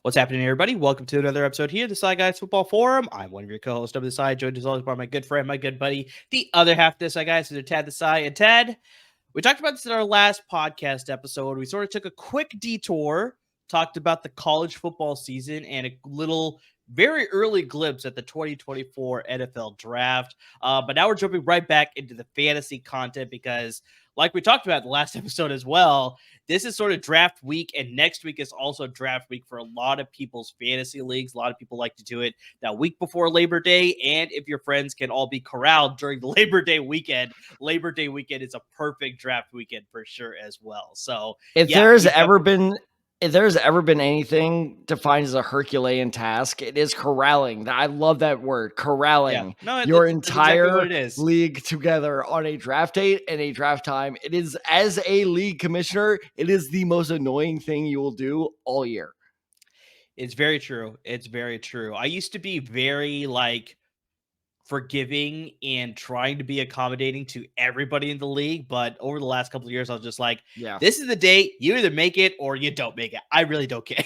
What's happening, everybody? Welcome to another episode here, the Desai Guys Football Forum. I'm one of your co-hosts of Desai, joined as always by my good friend, my good buddy, the other half of Desai Guys, is Tad Desai. And Tad, we talked about this in our last podcast episode. We sort of took a quick detour, talked about the college football season and a little very early glimpse at the 2024 NFL draft. But now we're jumping right back into the fantasy content because, like we talked about in the last episode as well, this is sort of draft week, and next week is also draft week for a lot of people's fantasy leagues. A lot of people like to do it that week before Labor Day, and if your friends can all be corralled during the Labor Day weekend is a perfect draft weekend for sure as well. So if there's ever been anything defined as a Herculean task, it is corralling. I love that word, corralling your entire league together on a draft date and a draft time. It is, as a league commissioner, it is the most annoying thing you will do all year. It's very true. It's very true. I used to be very forgiving and trying to be accommodating to everybody in the league, but over the last couple of years I was just like, this is the date, you either make it or you don't make it. I really don't care.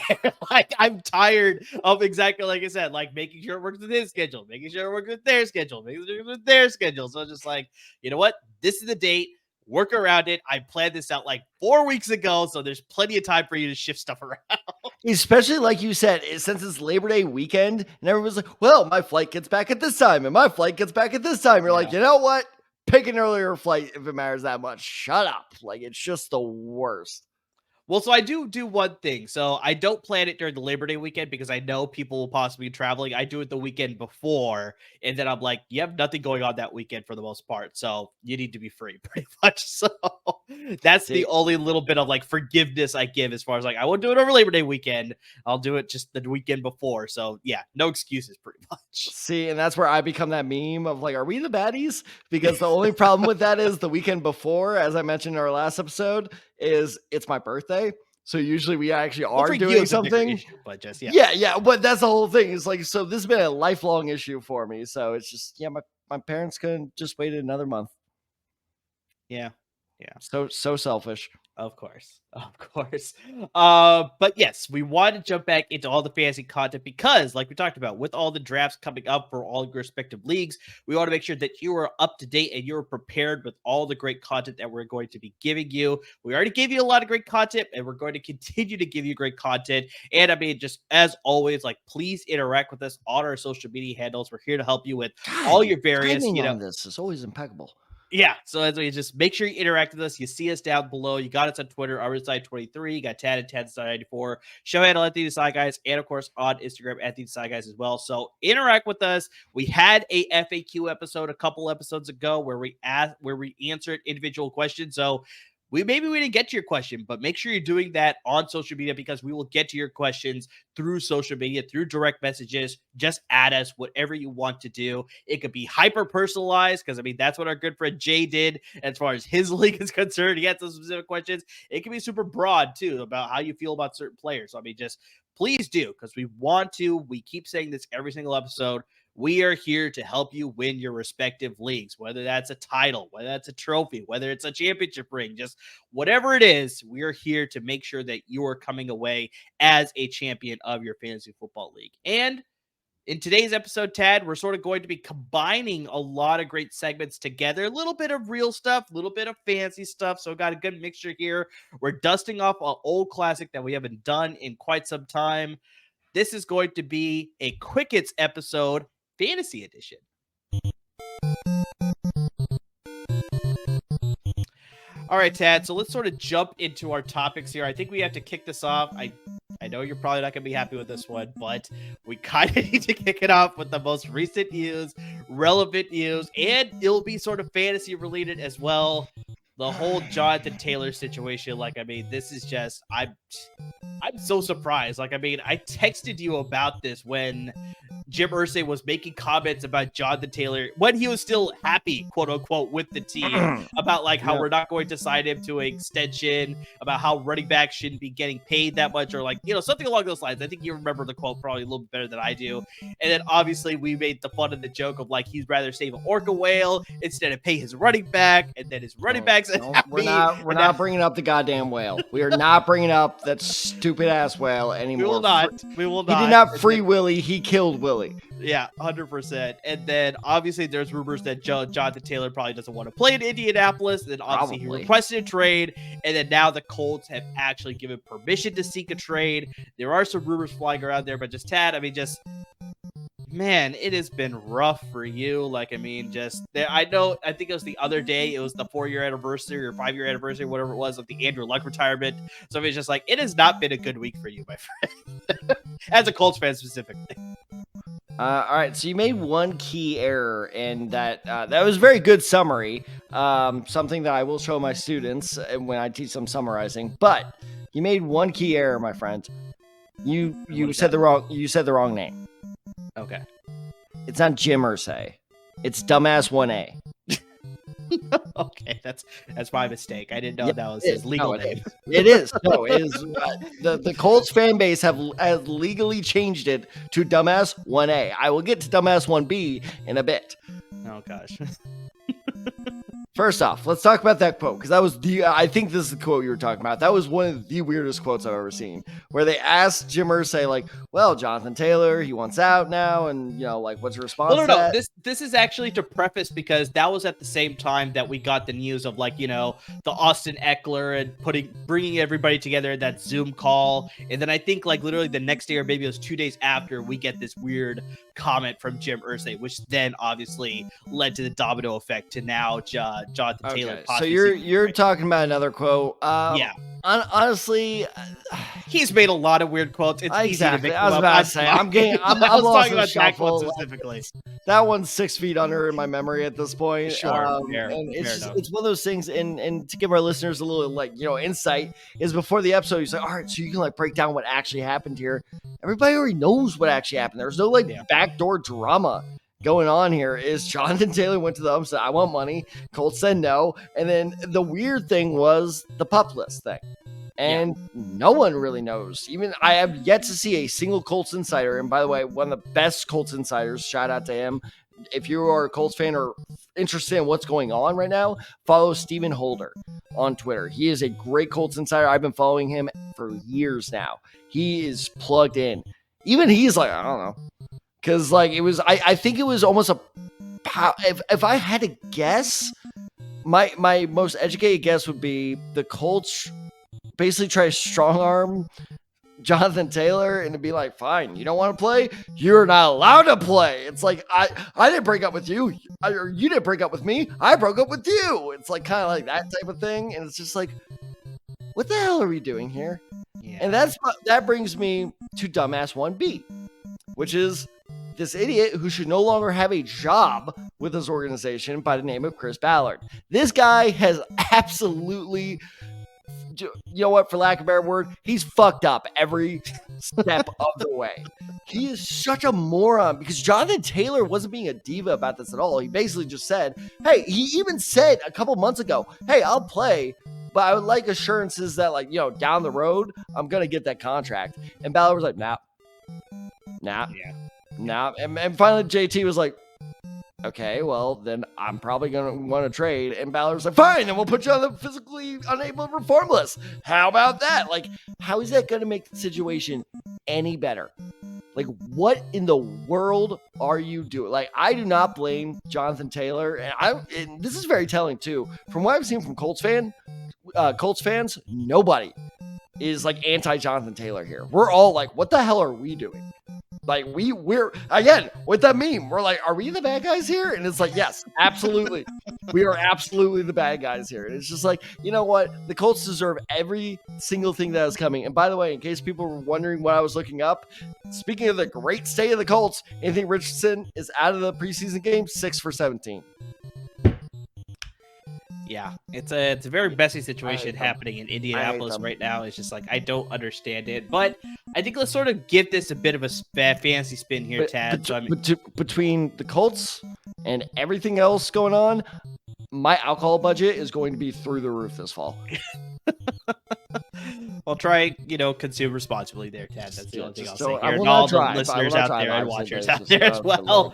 I'm tired of, exactly like I said, making sure it works with his schedule, making sure it works with their schedule, making sure it works with their schedule. So I'm just like, you know what, this is the date, work around it. I planned this out 4 weeks ago, so there's plenty of time for you to shift stuff around. Especially like you said, since it's Labor Day weekend, and everyone's like, well, my flight gets back at this time, and my flight gets back at this time. You're like, you know what? Pick an earlier flight if it matters that much. Shut up. It's just the worst. Well, so I do one thing. So I don't plan it during the Labor Day weekend because I know people will possibly be traveling. I do it the weekend before, and then I'm like, you have nothing going on that weekend for the most part, so you need to be free pretty much. So that's the only little bit of forgiveness I give as far as I won't do it over Labor Day weekend. I'll do it just the weekend before. So yeah, no excuses pretty much. See, and that's where I become that meme of are we the baddies? Because the only problem with that is the weekend before, as I mentioned in our last episode, is it's my birthday. So usually we actually are doing something. Issue, but just yeah. But that's the whole thing. It's so this has been a lifelong issue for me. So it's just my parents couldn't just wait another month. Yeah. So selfish. Of course. But yes, we want to jump back into all the fantasy content because, like we talked about, with all the drafts coming up for all your respective leagues, we want to make sure that you are up to date and you're prepared with all the great content that we're going to be giving you. We already gave you a lot of great content, and we're going to continue to give you great content. And I mean, just as always, please interact with us on our social media handles. We're here to help you with all your various, this is always impeccable. Yeah, so as we just make sure you interact with us. You see us down below. You got us on Twitter, RSide23. You got Tad and Tad94. Show handle at the Desai Guys, and of course on Instagram at the Desai Guys as well. So interact with us. We had a FAQ episode a couple episodes ago where we answered individual questions. So maybe we didn't get to your question, but make sure you're doing that on social media because we will get to your questions through social media, through direct messages. Just add us, whatever you want to do. It could be hyper personalized because that's what our good friend Jay did as far as his league is concerned. He had some specific questions. It can be super broad too about how you feel about certain players. So just please do, because we keep saying this every single episode. We are here to help you win your respective leagues, whether that's a title, whether that's a trophy, whether it's a championship ring, just whatever it is. We are here to make sure that you are coming away as a champion of your fantasy football league. And in today's episode, Tad, we're sort of going to be combining a lot of great segments together, a little bit of real stuff, a little bit of fancy stuff. So got a good mixture here. We're dusting off an old classic that we haven't done in quite some time. This is going to be a Quick Hits episode, Fantasy Edition. All right, Tad, so let's sort of jump into our topics here. I think we have to kick this off. I know you're probably not going to be happy with this one, but we kind of need to kick it off with the most recent news, relevant news, and it'll be sort of fantasy related as well. the whole Jonathan Taylor situation, like, I mean, this is just, I'm so surprised. Like, I mean, I texted you about this when Jim Irsay was making comments about Jonathan Taylor when he was still happy, quote unquote, with the team, about like how we're not going to sign him to an extension, about how running backs shouldn't be getting paid that much, or like, you know, something along those lines. I think you remember the quote probably a little bit better than I do. And then obviously we made the fun of the joke of like he'd rather save an orca whale instead of pay his running back, and then his running backs. We're not bringing up the goddamn whale. We are not bringing up that stupid ass whale anymore. We will not. He did not free Willie. He killed Willie. Yeah, 100%. And then obviously there's rumors that Jonathan Taylor probably doesn't want to play in Indianapolis. And then obviously he requested a trade. And then now the Colts have actually given permission to seek a trade. There are some rumors flying around there, but just Tad, I mean, just, man, it has been rough for you. Like, I mean, just, I think it was the other day, it was the 4-year anniversary or 5-year anniversary, whatever it was, of the Andrew Luck retirement. So it's just like, it has not been a good week for you, my friend. As a Colts fan specifically. All right, so you made one key error, and that was a very good summary. Something that I will show my students when I teach them summarizing. But you made one key error, my friend. You said the wrong name. Okay. It's not Jim Irsay. It's Dumbass 1A. Okay, that's my mistake. I didn't know that was his legal name. It is. No, it is. The Colts fan base has legally changed it to Dumbass 1A. I will get to Dumbass 1B in a bit. Oh, gosh. First off, let's talk about that quote, because that was I think this is the quote you were talking about. That was one of the weirdest quotes I've ever seen, where they asked Jim Irsay, like, well, Jonathan Taylor, he wants out now, and, you know, like, what's your response to that? This is actually to preface, because that was at the same time that we got the news of, like, you know, the Austin Eckler and bringing everybody together in that Zoom call, and then I think, like, literally the next day, or maybe it was 2 days after, we get this weird comment from Jim Irsay, which then obviously led to the domino effect to now Jonathan Taylor. So you're talking about another quote. Yeah. Honestly, he's made a lot of weird quotes. It's easy to make. I was about to say, I'm talking about that quote specifically. That one's 6 feet under in my memory at this point. Sure, and it's one of those things. And to give our listeners a little, like, you know, insight, is before the episode, he's like, all right, so you can, like, break down what actually happened here. Everybody already knows what actually happened. There's no, like, backdoor drama going on here. Is Jonathan Taylor went to the and said, I want money. Colts said no. And then the weird thing was the pup list thing. And no one really knows. Even I have yet to see a single Colts insider. And by the way, one of the best Colts insiders, shout out to him. If you are a Colts fan or interested in what's going on right now, follow Stephen Holder on Twitter. He is a great Colts insider. I've been following him for years now. He is plugged in. Even he's like, I don't know. Because, like, it was, I think it was almost if I had to guess, my most educated guess would be the Colts basically try to strong arm Jonathan Taylor and to be like, fine, you don't want to play? You're not allowed to play. It's like, I didn't break up with you, or you didn't break up with me. I broke up with you. It's like kind of like that type of thing. And it's just like, what the hell are we doing here? Yeah. And that brings me to Dumbass 1B, which is this idiot who should no longer have a job with this organization by the name of Chris Ballard. This guy has absolutely, you know what, for lack of a better word, he's fucked up every step of the way. He is such a moron, because Jonathan Taylor wasn't being a diva about this at all. He basically just said, hey, he even said a couple months ago, hey, I'll play, but I would like assurances that, like, you know, down the road, I'm going to get that contract. And Ballard was like, nah. And finally, JT was like, okay, well, then I'm probably going to want to trade. And Ballard was like, fine, then we'll put you on the physically unable to perform list. How about that? Like, how is that going to make the situation any better? Like, what in the world are you doing? Like, I do not blame Jonathan Taylor. And this is very telling, too. From what I've seen from Colts fans, nobody is, like, anti-Jonathan Taylor here. We're all like, what the hell are we doing? Like, we're again with that meme, we're like, are we the bad guys here? And it's like, yes, absolutely. We are absolutely the bad guys here. And it's just like, you know what? The Colts deserve every single thing that is coming. And by the way, in case people were wondering what I was looking up, speaking of the great state of the Colts, Anthony Richardson is out of the preseason game, 6 for 17. Yeah, it's a very messy situation happening in Indianapolis right now. It's just like, I don't understand it, but I think let's sort of give this a bit of a fantasy spin here, Tad. Between the Colts and everything else going on, my alcohol budget is going to be through the roof this fall. I'll try, consume responsibly there, Tad. That's the only thing I'll say here. And all the listeners out there and watchers out there as well.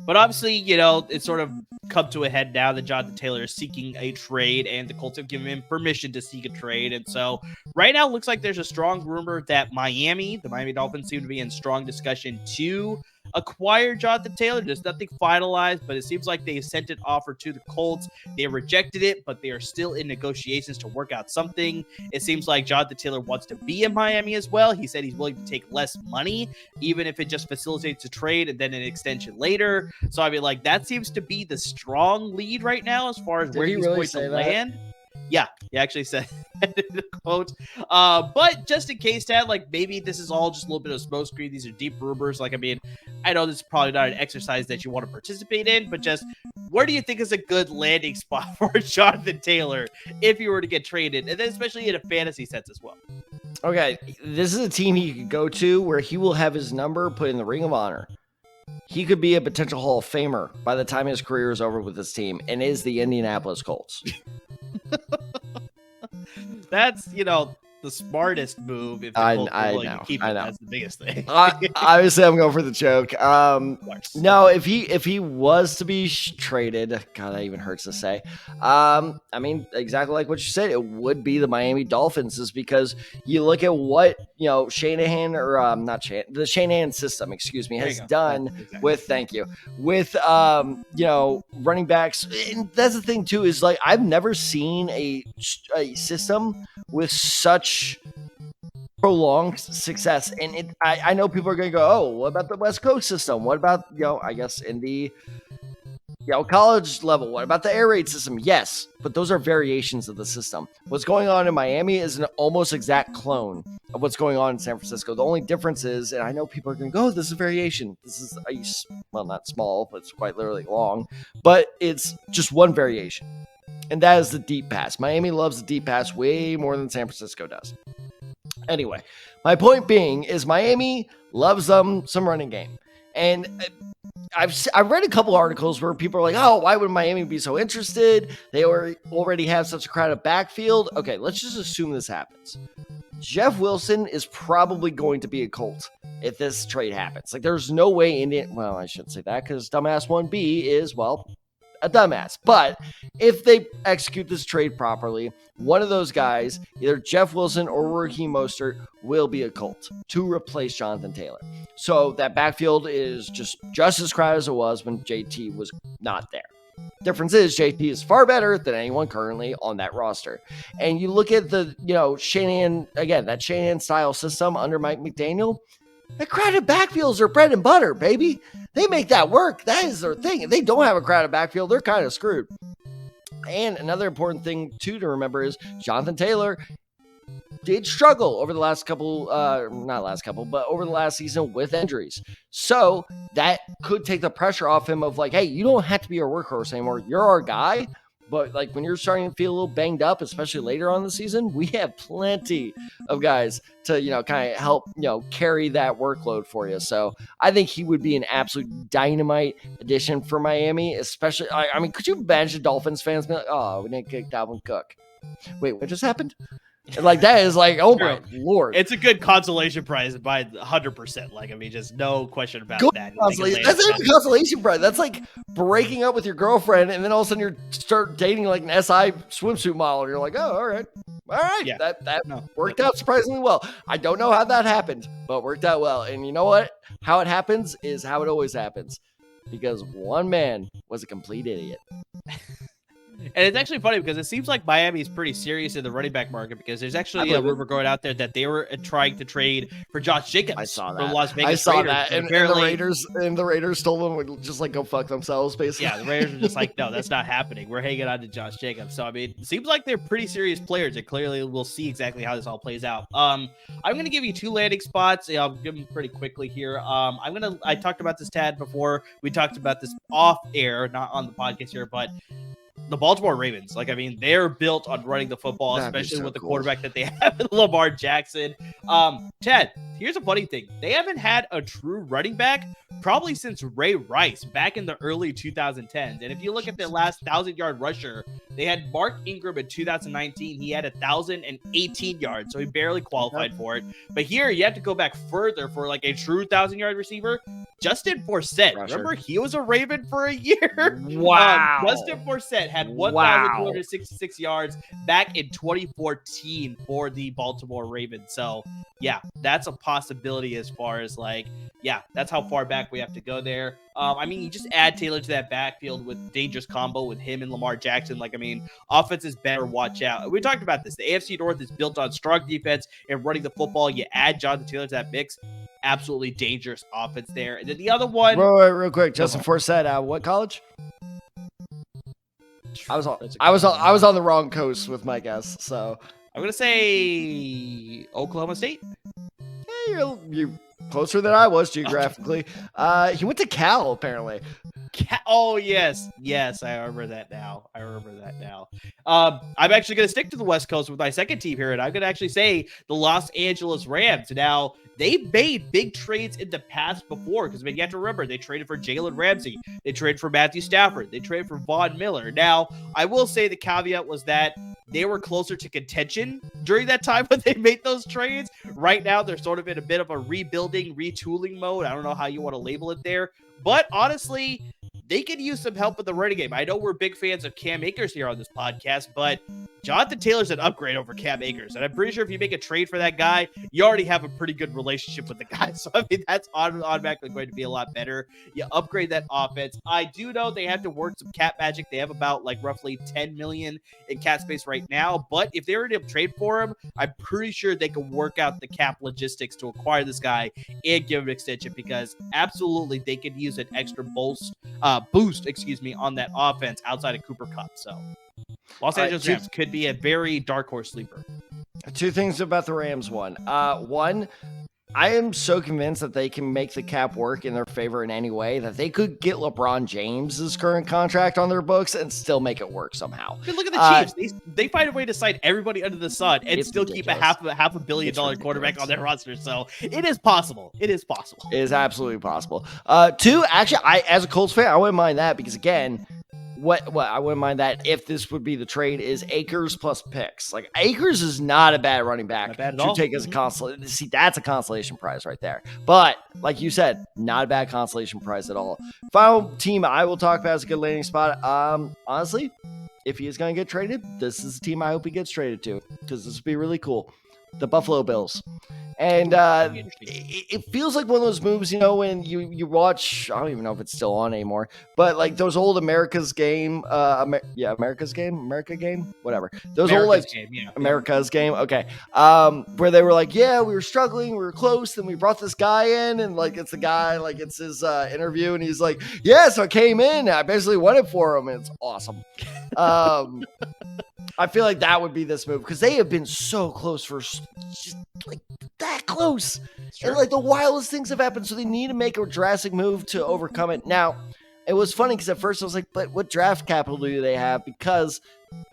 But obviously, it's sort of come to a head now that Jonathan Taylor is seeking a trade, and the Colts have given him permission to seek a trade. And so right now, it looks like there's a strong rumor that the Miami Dolphins seem to be in strong discussion to acquire Jonathan Taylor. There's nothing finalized, but it seems like they sent an offer to the Colts. They rejected it, but they are still in negotiations to work out something. It seems like Jonathan Taylor wants to be in Miami as well. He said he's willing to take less money, even if it just facilitates a trade and then an extension later. So, I mean, that seems to be the strong lead right now as far as where he's going to land. Yeah, he actually said the quote. But just in case, Tad, maybe this is all just a little bit of smokescreen. These are deep rumors. I know this is probably not an exercise that you want to participate in, but just where do you think is a good landing spot for Jonathan Taylor if you were to get traded, and then especially in a fantasy sense as well? Okay, this is a team he could go to where he will have his number put in the Ring of Honor. He could be a potential Hall of Famer by the time his career is over with this team, and is the Indianapolis Colts. That's, the smartest move. If I know. That's the biggest thing. Obviously, I'm going for the joke. No, if he was to be traded, God, that even hurts to say. Exactly like what you said, it would be the Miami Dolphins, is because you look at what Shanahan the Shanahan system, has done with running backs. And that's the thing too, is I've never seen a system with such prolonged success. And I know people are going to go, oh, what about the West Coast system? What about, I guess in the college level? What about the air raid system? Yes, but those are variations of the system. What's going on in Miami is an almost exact clone of what's going on in San Francisco. The only difference is, and I know people are going to go, oh, this is a variation. This is not small, but it's quite literally long, but it's just one variation. And that is the deep pass. Miami loves the deep pass way more than San Francisco does. Anyway, my point being is Miami loves some running game. And I've read a couple articles where people are like, oh, why would Miami be so interested? They already have such a crowded backfield. Okay, let's just assume this happens. Jeff Wilson is probably going to be a Colt if this trade happens. There's no way well, I shouldn't say that, because dumbass 1B is, a dumbass. But if they execute this trade properly, one of those guys, either Jeff Wilson or Raheem Mostert, will be a Colt to replace Jonathan Taylor. So that backfield is just as crowded as it was when JT was not there. Difference is JT is far better than anyone currently on that roster. And you look at the, Shanahan, again, that Shanahan style system under Mike McDaniel, the crowded backfields are bread and butter, baby. They make that work. That is their thing. If they don't have a crowded backfield, they're kind of screwed. And another important thing, too, to remember is Jonathan Taylor did struggle over the last over the last season with injuries. So that could take the pressure off him of hey, you don't have to be our workhorse anymore. You're our guy. But when you're starting to feel a little banged up, especially later on in the season, we have plenty of guys to, kind of help, carry that workload for you. So I think he would be an absolute dynamite addition for Miami, especially, could you imagine Dolphins fans being like, oh, we didn't kick Dalvin Cook. Wait, what just happened? And that is oh my Lord. It's a good consolation prize by 100%. Just no question about that. That's not a consolation prize. That's breaking up with your girlfriend and then all of a sudden you start dating an SI swimsuit model. And you're like, oh, all right. Yeah. That worked out surprisingly well. I don't know how that happened, but worked out well. And you know what? How it happens is how it always happens. Because one man was a complete idiot. And it's actually funny because it seems like Miami is pretty serious in the running back market, because there's actually a rumor going out there that they were trying to trade for Josh Jacobs. I saw that. From Las Vegas I saw Raiders. that. And the Raiders told them would just go fuck themselves, basically. Yeah, the Raiders were just no, that's not happening. We're hanging on to Josh Jacobs. So, it seems like they're pretty serious players, and clearly we'll see exactly how this all plays out. I'm going to give you 2 landing spots. I'll give them pretty quickly here. I talked about this, Tad, before. We talked about this off air, not on the podcast here, but the Baltimore Ravens. Like, I mean, they're built on running the football, especially with the quarterback that they have in Lamar Jackson. Ted, here's a funny thing. They haven't had a true running back probably since Ray Rice back in the early 2010s. And if you look at their last 1,000-yard rusher, they had Mark Ingram in 2019. He had 1,018 yards, so he barely qualified for it. But here, you have to go back further for like a true 1,000-yard receiver. Justin Forsett. Remember, he was a Raven for a year. Wow. Justin Forsett had 1,266 yards back in 2014 for the Baltimore Ravens. So, yeah, that's a possibility as far as like, yeah, that's how far back we have to go there. I mean, you just add Taylor to that backfield with dangerous combo with him and Lamar Jackson. Like, I mean, offense is better. Watch out. We talked about this. The AFC North is built on strong defense and running the football. You add Jonathan Taylor to that mix. Absolutely dangerous offense there. And then the other one. Real quick, Justin Forsett, what college? I was on the wrong coast with my guess, so I'm gonna say Oklahoma State. Yeah, you're closer than I was geographically. He went to Cal, apparently. Oh, yes. Yes, I remember that now. I'm actually going to stick to the West Coast with my second team here, and I'm going to actually say the Los Angeles Rams. Now, they've made big trades in the past before, because I mean, you have to remember, they traded for Jalen Ramsey. They traded for Matthew Stafford. They traded for Von Miller. Now, I will say the caveat was that they were closer to contention during that time when they made those trades. Right now, they're sort of in a bit of a rebuilding, retooling mode. I don't know how you want to label it there. But honestly, they could use some help with the running game. I know we're big fans of Cam Akers here on this podcast, but Jonathan Taylor's an upgrade over Cam Akers. And I'm pretty sure if you make a trade for that guy, you already have a pretty good relationship with the guy. So, I mean, that's automatically going to be a lot better. You upgrade that offense. I do know they have to work some cap magic. They have about like roughly $10 million in cap space right now. But if they were to trade for him, I'm pretty sure they can work out the cap logistics to acquire this guy and give him an extension, because absolutely they could use an extra boost, on that offense outside of Cooper Kupp. So Los Angeles Rams could be a very dark horse sleeper. Two things about the Rams. One, I am so convinced that they can make the cap work in their favor in any way, that they could get LeBron James's current contract on their books and still make it work somehow. I mean, look at the Chiefs. They find a way to sign everybody under the sun and still ridiculous. Keep a half a billion dollar quarterback on their roster. So it is possible. It is absolutely possible. Two, actually, as a Colts fan, I wouldn't mind that, because again, what I wouldn't mind that if this would be the trade is Akers plus picks. Like, Akers is not a bad running back to take as a consolation. See, that's a consolation prize right there. But like you said, not a bad consolation prize at all. Final team I will talk about as a good landing spot. Honestly, if he is going to get traded, this is the team I hope he gets traded to, because this would be really cool. The Buffalo Bills. And it feels like one of those moves, you know, when you watch, I don't even know if it's still on anymore, but like those old America's Game, America Game, whatever. Those America's old like game, yeah. America's Game, okay. Where they were like, yeah, we were struggling, we were close, then we brought this guy in, and like it's the guy, like it's his interview, and he's like, yeah, so I came in, I basically won it for him, and it's awesome. I feel like that would be this move, because they have been so close for just like that close. Sure. And like the wildest things have happened, so they need to make a drastic move to overcome it. Now, it was funny because at first I was like, but what draft capital do they have? Because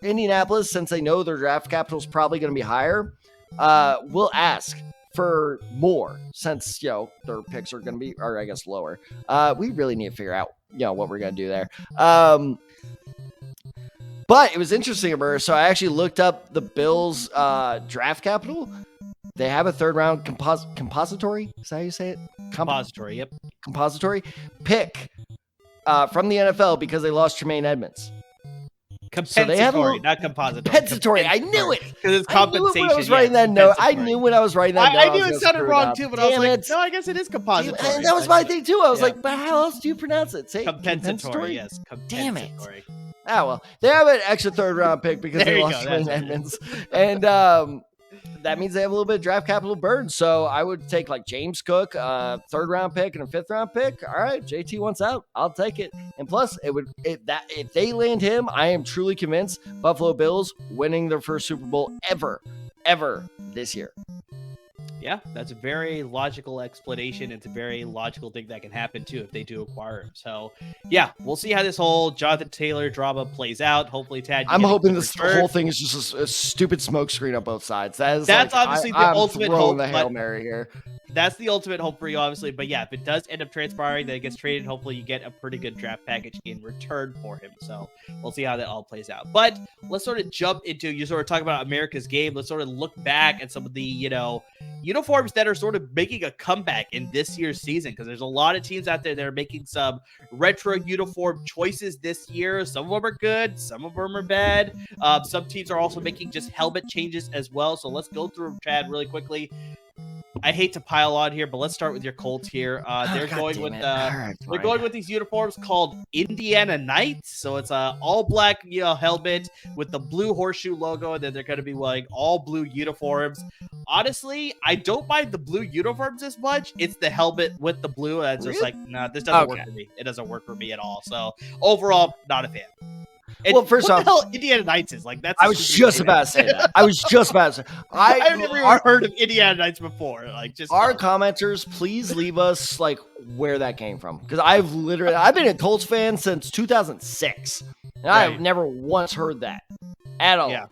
Indianapolis, since they know their draft capital is probably going to be higher, will ask for more, since, you know, their picks are going to be, or I guess lower. We really need to figure out, you know, what we're going to do there. But it was interesting, Amir. So I actually looked up the Bills' draft capital. They have a third-round compository. Is that how you say it? Compository, yep. Compository pick from the NFL because they lost Tremaine Edmonds. Compensatory, not compository. Compensatory. I knew it. Because it's compensation. I knew when I was writing that note. I knew when I was writing that note. I knew it sounded wrong too, but I was like, no, I guess it is compository. And that was my thing too. I was like, but how else do you pronounce it? Say compensatory. Yes. Damn it. Oh, well, they have an extra third-round pick because they lost Tremaine Edmonds. And that means they have a little bit of draft capital burn. So I would take like James Cook, third-round pick and a fifth-round pick. All right, JT wants out. I'll take it. And plus, if they land him, I am truly convinced Buffalo Bills winning their first Super Bowl ever this year. Yeah, that's a very logical explanation. It's a very logical thing that can happen too if they do acquire him. So, yeah, we'll see how this whole Jonathan Taylor drama plays out. Hopefully, Tad, I'm hoping this whole thing is just a stupid smokescreen on both sides. That's obviously the ultimate hope. The Hail Mary here. That's the ultimate hope for you, obviously. But yeah, if it does end up transpiring that it gets traded, hopefully you get a pretty good draft package in return for him. So we'll see how that all plays out. But let's sort of jump into, you sort of talk about America's game. Let's sort of look back at some of the, uniforms that are sort of making a comeback in this year's season, because there's a lot of teams out there that are making some retro uniform choices this year. Some of them are good, some of them are bad. Some teams are also making just helmet changes as well. So let's go through, Chad, really quickly. I hate to pile on here, but let's start with your Colts here. They're going with these uniforms called Indiana Knights. So it's a all black helmet with the blue horseshoe logo, and then they're going to be wearing all blue uniforms. Honestly, I don't mind the blue uniforms as much. It's the helmet with the blue that's just like, nah, this doesn't work for me. It doesn't work for me at all. So overall, not a fan. Well, first off, what the hell Indiana Knights is like? That's I was just about to say that. I've never even heard of Indiana Knights before. Like, just our commenters, please leave us like where that came from, because I've been a Colts fan since 2006, and I've never once heard that at all.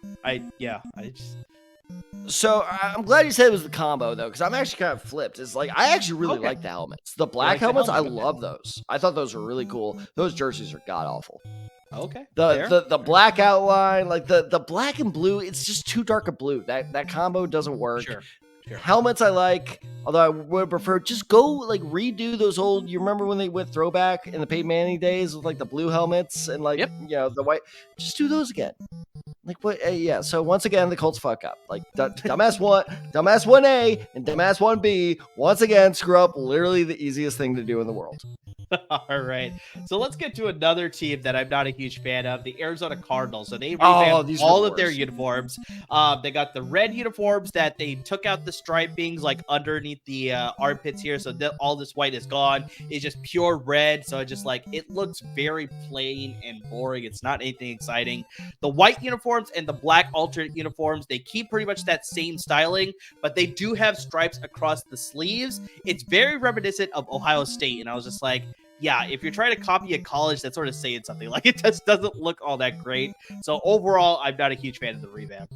So I'm glad you said it was the combo though, because I'm actually kind of flipped. It's like I actually really like the helmets. The black helmets, I love those. I thought those were really cool. Those jerseys are god awful. Okay. The black outline, like the black and blue, it's just too dark a blue. That combo doesn't work. Sure. Helmets I like, although I would prefer just go like redo those old. You remember when they went throwback in the Peyton Manning days with like the blue helmets and like the white? Just do those again. Like what? So once again, the Colts fuck up. Like dumbass 1A and dumbass 1B once again screw up literally the easiest thing to do in the world. All right, so let's get to another team that I'm not a huge fan of, the Arizona Cardinals. So they revamped all of their uniforms. They got the red uniforms that they took out the stripings like underneath the armpits here, so all this white is gone. It's just pure red, so it looks very plain and boring. It's not anything exciting. The white uniforms and the black alternate uniforms, they keep pretty much that same styling, but they do have stripes across the sleeves. It's very reminiscent of Ohio State, and I was just like, yeah, if you're trying to copy a college, that's sort of saying something. Like, it just doesn't look all that great. So overall, I'm not a huge fan of the revamp.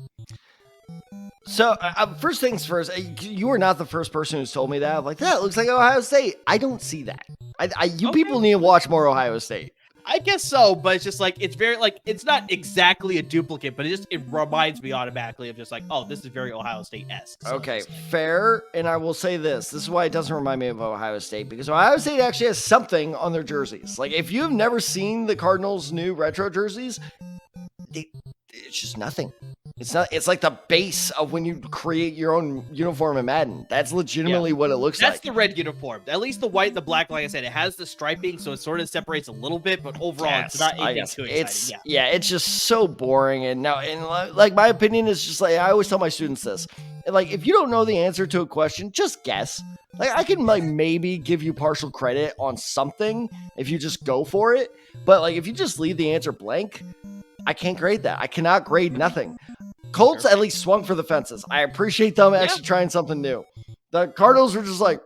So first things first, you were not the first person who's told me that. I'm like, that looks like Ohio State. I don't see that. People need to watch more Ohio State. I guess so, but it's just like, it's very it's not exactly a duplicate, but it reminds me automatically of just like, oh, this is very Ohio State-esque. So okay, fair. And I will say this is why it doesn't remind me of Ohio State, because Ohio State actually has something on their jerseys. Like, if you've never seen the Cardinals' new retro jerseys, it's just nothing. It's like the base of when you create your own uniform in Madden. That's legitimately what it looks like. That's the red uniform. At least the white and the black, like I said, it has the striping, so it sort of separates a little bit, but overall, it's not anything too exciting. It's just so boring. And like, my opinion is just like, I always tell my students this. Like, if you don't know the answer to a question, just guess. Like, I can maybe give you partial credit on something if you just go for it. But like, if you just leave the answer blank, I can't grade that. I cannot grade nothing. Colts at least swung for the fences. I appreciate them actually trying something new. The Cardinals were just like,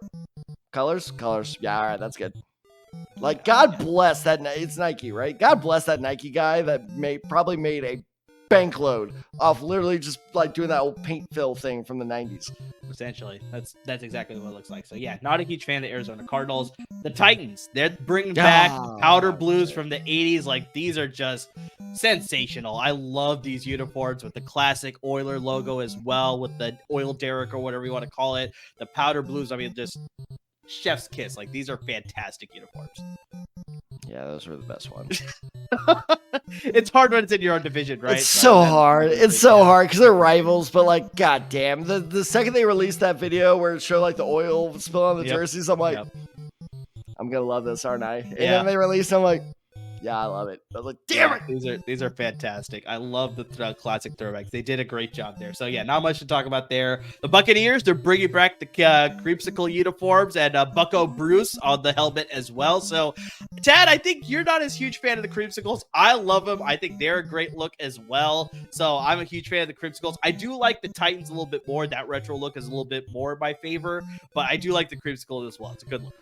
colors. Yeah, all right, that's good. Like, God bless that. It's Nike, right? God bless that Nike guy that probably made a bankload off literally just like doing that old paint fill thing from the 90s. Essentially, that's exactly what it looks like. So yeah, not a huge fan of the Arizona Cardinals. The Titans, they're bringing back powder blues from the 80s. Like, these are just sensational. I love these uniforms with the classic Oiler logo as well, with the oil derrick or whatever you want to call it. The powder blues, I mean, just chef's kiss. Like, these are fantastic uniforms. Yeah, those were the best ones. It's hard when it's in your own division, right? It's so hard. It's so hard because they're rivals, but like, goddamn, the second they released that video where it showed like the oil spill on the jerseys, I'm like, I'm gonna love this, aren't I? And then they released, I'm like, Yeah, I love it. I was like, damn it. These are fantastic. I love the classic throwbacks. They did a great job there. So yeah, not much to talk about there. The Buccaneers, they're bringing back the creamsicle uniforms and Bucko Bruce on the helmet as well. So Tad, I think you're not as huge fan of the creamsicles. I love them. I think they're a great look as well. So I'm a huge fan of the creamsicles. I do like the Titans a little bit more. That retro look is a little bit more in my favor, but I do like the creamsicle as well. It's a good look.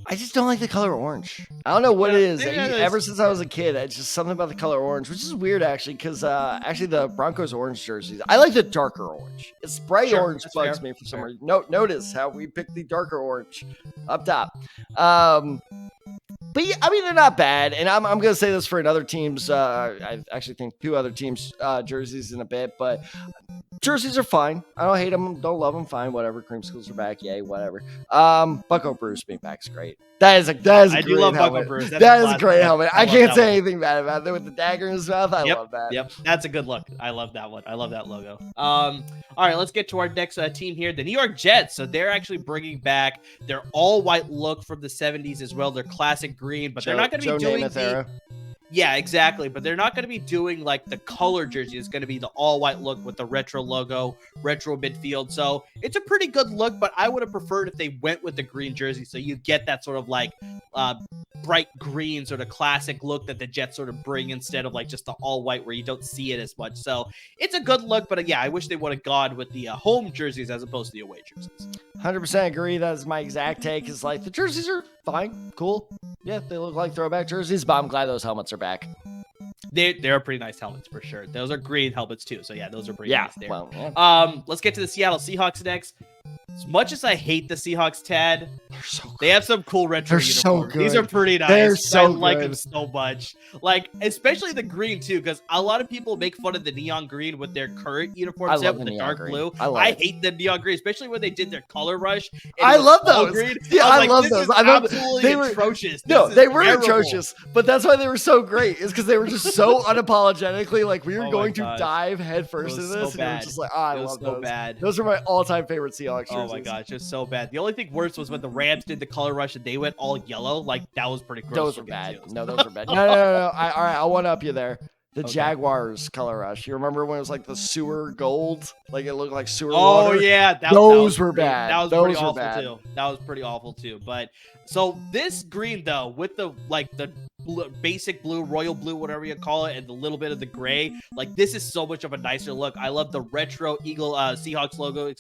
I just don't like the color orange. I don't know what it is. Ever since I was a kid, it's just something about the color orange, which is weird actually, because actually the Broncos orange jerseys, I like the darker orange. It's bright orange bugs me for some reason. Notice how we picked the darker orange up top. But yeah, I mean, they're not bad. And I'm going to say this for another team's, I actually think 2 other teams' jerseys in a bit, but jerseys are fine. I don't hate them. Don't love them. Fine. Whatever. Creamsicles are back. Yay. Whatever. Bucko Bruce being back is great. That is a I do love helmet. Bucko Bruce. That is a great helmet. I can't say anything bad about it with the dagger in his mouth. I love that. Yep. That's a good look. I love that one. I love that logo. All right, let's get to our next team here, the New York Jets. So they're actually bringing back their all-white look from the 70s as well. Their classic green, but they're not going to be doing the... Yeah, exactly. But they're not going to be doing like the color jersey. It's going to be the all-white look with the retro logo, retro midfield. So it's a pretty good look, but I would have preferred if they went with the green jersey. So you get that sort of like bright green sort of classic look that the Jets sort of bring instead of like just the all-white where you don't see it as much. So it's a good look, but yeah, I wish they would have gone with the home jerseys as opposed to the away jerseys. 100% agree. That is my exact take. Is like the jerseys are fine, cool. Yeah, they look like throwback jerseys, but I'm glad those helmets are back. They're pretty nice helmets for sure. Those are green helmets too. So yeah, those are pretty nice there. Well, yeah. Let's get to the Seattle Seahawks next. As much as I hate the Seahawks, Tad, they have some cool retro uniforms. So good. These are pretty nice. They're so good. I like them so much. Like, especially the green, too, because a lot of people make fun of the neon green with their current uniform set with the dark blue. I hate the neon green, especially when they did their color rush. I love those. Green. Yeah, I love those. I love they were atrocious. They were atrocious, but that's why they were so great, is because they were just so unapologetically like, we were going to dive headfirst into this, and we were just like, I love those. Those are my all-time favorite Seahawks jerseys. Oh my gosh, just so bad. The only thing worse was when the Rams did the color rush and they went all yellow. Like, that was pretty gross. Those were bad. No, those were bad. No. All right, I'll one up you there. The Jaguars color rush. You remember when it was like the sewer gold? Like it looked like sewer water? Oh yeah, those were bad. That was pretty awful too. That was pretty awful too. But so this green though, with the basic blue, royal blue, whatever you call it, and the little bit of the gray, like this is so much of a nicer look. I love the retro Seahawks logo,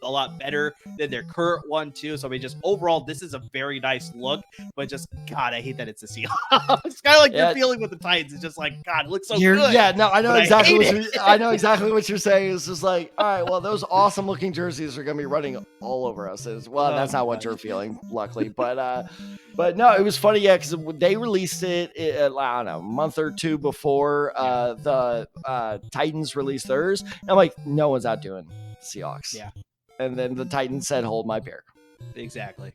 a lot better than their current one too. So I mean, just overall, this is a very nice look. But just God, I hate that it's a Seahawks. It's kind of like you're feeling with the Titans. It's just like God, it looks so good. Yeah, no, I know exactly what you're saying. It's just like, all right, well, those awesome looking jerseys are gonna be running all over us. Well, that's not what you're feeling, luckily, but no, it was funny, yeah, because they released it, I don't know, a month or two before the Titans released theirs. And I'm like, no one's outdoing the Seahawks. Yeah. And then the Titans said, hold my beer. Exactly.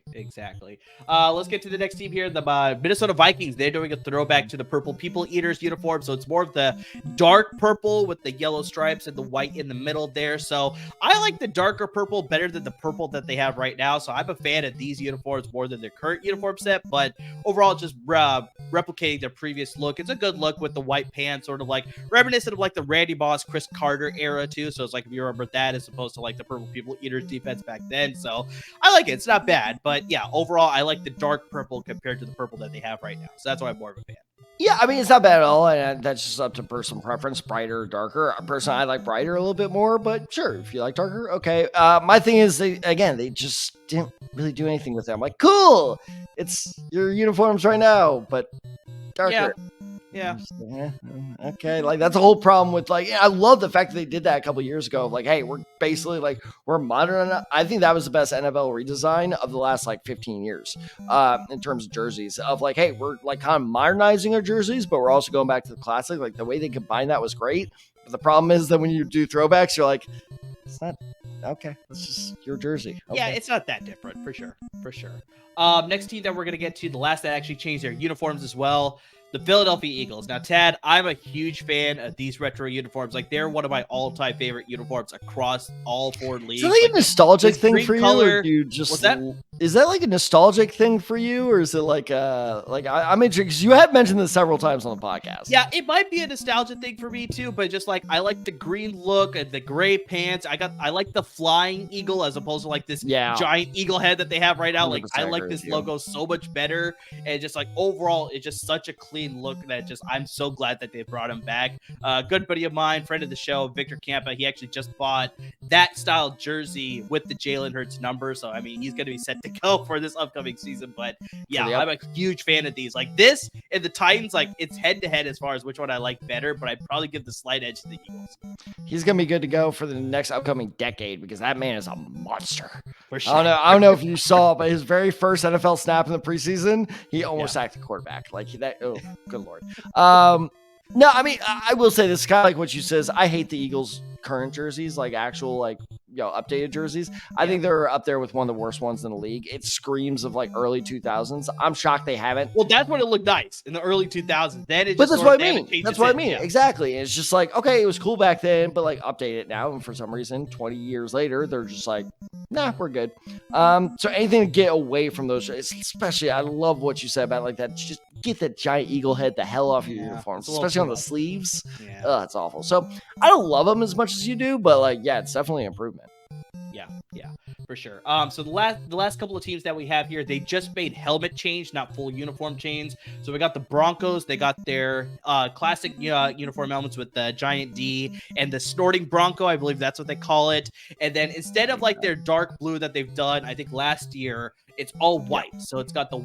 Let's get to the next team here. The Minnesota Vikings. They're doing a throwback to the Purple People Eaters uniform. So it's more of the dark purple with the yellow stripes and the white in the middle there. So I like the darker purple better than the purple that they have right now. So I'm a fan of these uniforms more than their current uniform set. But overall, just replicating their previous look. It's a good look with the white pants, sort of like reminiscent of like the Randy Moss, Chris Carter era too. So it's like if you remember that as opposed to like the Purple People Eaters defense back then. So I like it. It's not bad, but yeah, overall, I like the dark purple compared to the purple that they have right now. So that's why I'm more of a fan. Yeah, I mean, it's not bad at all, and that's just up to personal preference, brighter or darker. Personally, I like brighter a little bit more, but sure, if you like darker, okay. My thing is, they just didn't really do anything with them. Like, cool, it's your uniforms right now, but darker. Yeah. Okay. Like that's the whole problem with like, I love the fact that they did that a couple years ago. Like, hey, we're basically like, we're modern. I think that was the best NFL redesign of the last like 15 years in terms of jerseys of like, hey, we're like kind of modernizing our jerseys, but we're also going back to the classic. Like the way they combined that was great. But the problem is that when you do throwbacks, you're like, it's not okay. It's just your jersey. Okay. Yeah, it's not that different for sure. Next team that we're going to get to, the last that actually changed their uniforms as well. The Philadelphia Eagles. Now, Tad, I'm a huge fan of these retro uniforms. Like, they're one of my all-time favorite uniforms across all 4 leagues. Is it like a nostalgic thing for you? Or do you just, what's that? Is that like a nostalgic thing for you, or is it like I'm interested because you have mentioned this several times on the podcast? Yeah, it might be a nostalgia thing for me too, but just like I like the green look and the gray pants. I like the flying eagle as opposed to like this giant eagle head that they have right now. Like I like this logo so much better, and just like overall, it's just such a clean look that just I'm so glad that they brought him back. Good buddy of mine, friend of the show, Victor Campa, he actually just bought that style jersey with the Jalen Hurts number, so I mean he's gonna be set to go for this upcoming season. But yeah, I'm a huge fan of these. Like this and the Titans, like it's head to head as far as which one I like better, but I'd probably give the slight edge to the Eagles. He's gonna be good to go for the next upcoming decade because that man is a monster. For sure. I don't know if you saw, but his very first NFL snap in the preseason, he almost sacked the quarterback. Like that. Oh, good Lord. No, I mean, I will say this, kind of like what you says. I hate the Eagles' current jerseys, like actual, like, updated jerseys. I think they're up there with one of the worst ones in the league. It screams of like early 2000s. I'm shocked they haven't. Well, that's when it looked nice in the early 2000s. Then it just but that's what I mean. That's what I mean. Yeah. Exactly. It's just like, okay, it was cool back then, but like update it now. And for some reason, 20 years later, they're just like, nah, we're good. So anything to get away from those, especially, I love what you said about like that. Just get that giant eagle head the hell off your uniforms, especially on the sleeves. Yeah. Oh, that's awful. So I don't love them as much as you do, but like, yeah, it's definitely an improvement. Yeah, for sure. So the last couple of teams that we have here, they just made helmet change, not full uniform change. So we got the Broncos. They got their classic uniform helmets with the giant D and the snorting Bronco. I believe that's what they call it. And then instead of like their dark blue that they've done, I think last year, it's all white. So it's got the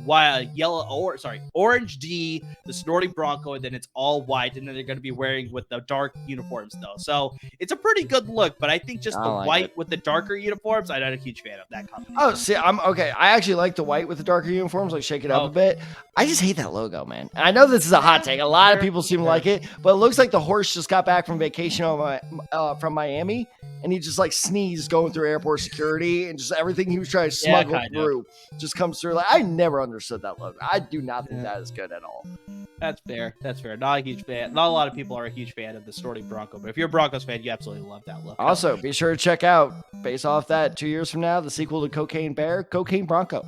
orange D, the snorting Bronco, and then it's all white. And then they're going to be wearing with the dark uniforms though. So it's a pretty good look, but I think just the white with the darker uniforms, I'm not a huge fan of that combination. Oh, see, I'm okay. I actually like the white with the darker uniforms, like shake it up a bit. I just hate that logo, man. And I know this is a hot take. A lot of people seem to like it, but it looks like the horse just got back from vacation from Miami, and he just like sneezed going through airport security, and just everything he was trying to smuggle through just comes through. Like, I never understood that logo. I do not think that is good at all. That's fair. Not a huge fan. Not a lot of people are a huge fan of the snorting Bronco, but if you're a Broncos fan, you absolutely love that look. Also, be sure to check out, based off that, 2 years from now, the sequel to Cocaine Bear, Cocaine Bronco.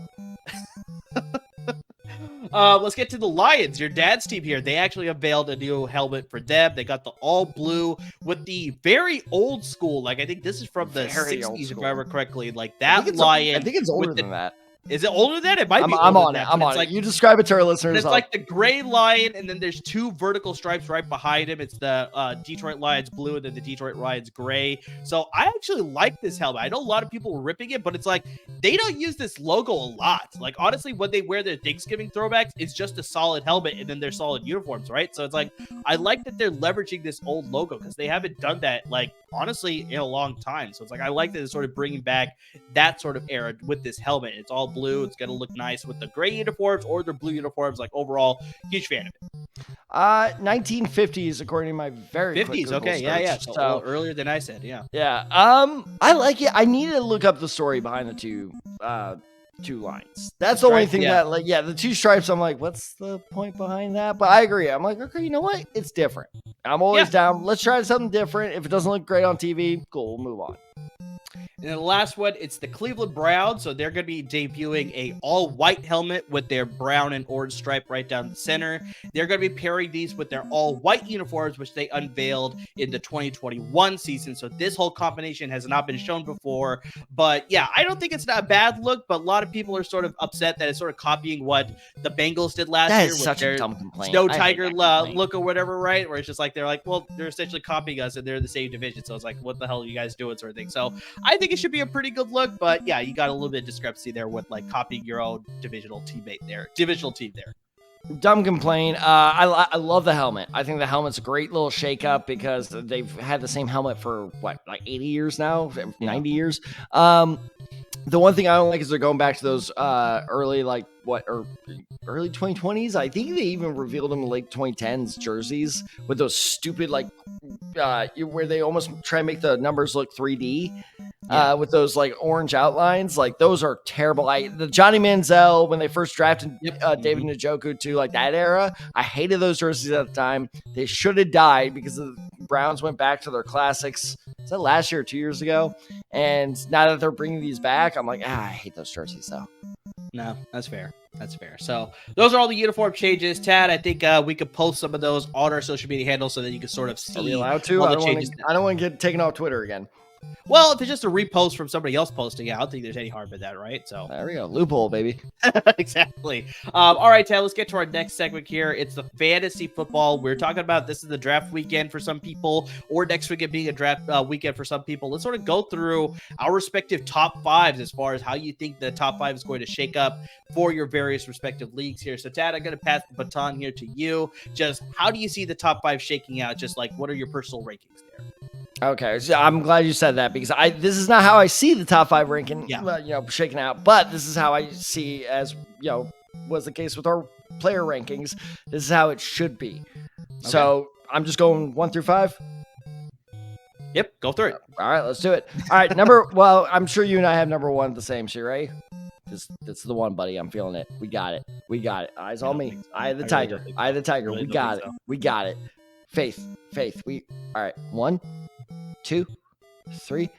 Let's get to the Lions, your dad's team here. They actually unveiled a new helmet for them. They got the all blue with the very old school. Like, I think this is from the 60s, if I remember correctly. Like that lion. I think it's older than that. Is it older than that? It might be. I'm on it. You describe it to our listeners. It's like the gray lion, and then there's two vertical stripes right behind him. It's the Detroit Lions blue, and then the Detroit Lions gray. So I actually like this helmet. I know a lot of people were ripping it, but it's like they don't use this logo a lot. Like honestly, when they wear their Thanksgiving throwbacks, it's just a solid helmet, and then their solid uniforms, right? So it's like I like that they're leveraging this old logo because they haven't done that like honestly in a long time. So it's like I like that it's sort of bringing back that sort of era with this helmet. It's all blue. It's gonna look nice with the gray uniforms or the blue uniforms. Like overall, huge fan of it. 1950s, according to my very 50s. Okay, yeah. So earlier than I said, yeah. I like it. I needed to look up the story behind the two lines. That's the only thing that, like, the two stripes. I'm like, what's the point behind that? But I agree. I'm like, okay, you know what? It's different. I'm always down. Let's try something different. If it doesn't look great on TV, cool. We'll move on. And then the last one, it's the Cleveland Browns. So they're going to be debuting a all-white helmet with their brown and orange stripe right down the center. They're going to be pairing these with their all-white uniforms, which they unveiled in the 2021 season. So this whole combination has not been shown before. But yeah, I don't think it's not a bad look, but a lot of people are sort of upset that it's sort of copying what the Bengals did last year with such a dumb complaint. Snow Tiger look or whatever, right? Where it's just like, they're like, well, they're essentially copying us and they're in the same division. So it's like, what the hell are you guys doing sort of thing. So I think it should be a pretty good look, but yeah, you got a little bit of discrepancy there with like copying your own divisional team there. Dumb complaint. I love the helmet. I think the helmet's a great little shake up because they've had the same helmet for what, like 80 years now, 90 years. The one thing I don't like is they're going back to those early 2020s. I think they even revealed them in late 2010s jerseys with those stupid where they almost try and make the numbers look 3D with those like orange outlines. Like those are terrible. The Johnny Manziel when they first drafted David Njoku to like that era, I hated those jerseys at the time. They should have died because the Browns went back to their classics. Is that last year or 2 years ago? And now that they're bringing these back, I'm like, I hate those jerseys though. No, that's fair. That's fair. So those are all the uniform changes. Tad, I think we could post some of those on our social media handles so that you can sort of see. Are we allowed to? I don't want to get taken off Twitter again. Well, if it's just a repost from somebody else posting it, I don't think there's any harm in that, right? So there we go. Loophole, baby. Exactly. All right, Tad, let's get to our next segment here. It's the fantasy football. We're talking about this is the draft weekend for some people, or next weekend being a draft weekend for some people. Let's sort of go through our respective top fives as far as how you think the top five is going to shake up for your various respective leagues here. So, Tad, I'm going to pass the baton here to you. Just how do you see the top five shaking out? Just like, what are your personal rankings there? Okay, so I'm glad you said that because this is not how I see the top five ranking, shaking out, but this is how I see, as was the case with our player rankings. This is how it should be. Okay. So I'm just going 1 through 5. Yep, go through it. All right, let's do it. All right, well, I'm sure you and I have number 1 the same. So you ready? That's the one, buddy. I'm feeling it. We got it. Eyes on me. Eye of the tiger. Eye of the tiger. We got it. We got it. Faith. All right, 1, 2, 3.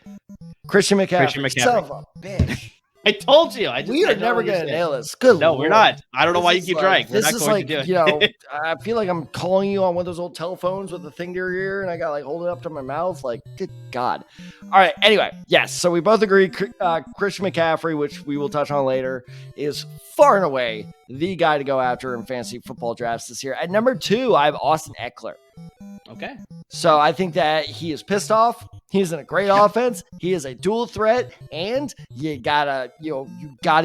Christian McCaffrey. Son of a bitch. I told you. We are never going to nail this. Good No, Lord. We're not. I don't know why you keep trying. This is like, I feel like I'm calling you on one of those old telephones with the thing to your ear, and I got hold it up to my mouth. Like, good God. All right. Anyway, yes. So we both agree Christian McCaffrey, which we will touch on later, is far and away the guy to go after in fantasy football drafts this year. At number 2, I have Austin Eckler. Okay. So I think that he is pissed off. He's in a great offense. He is a dual threat, and you gotta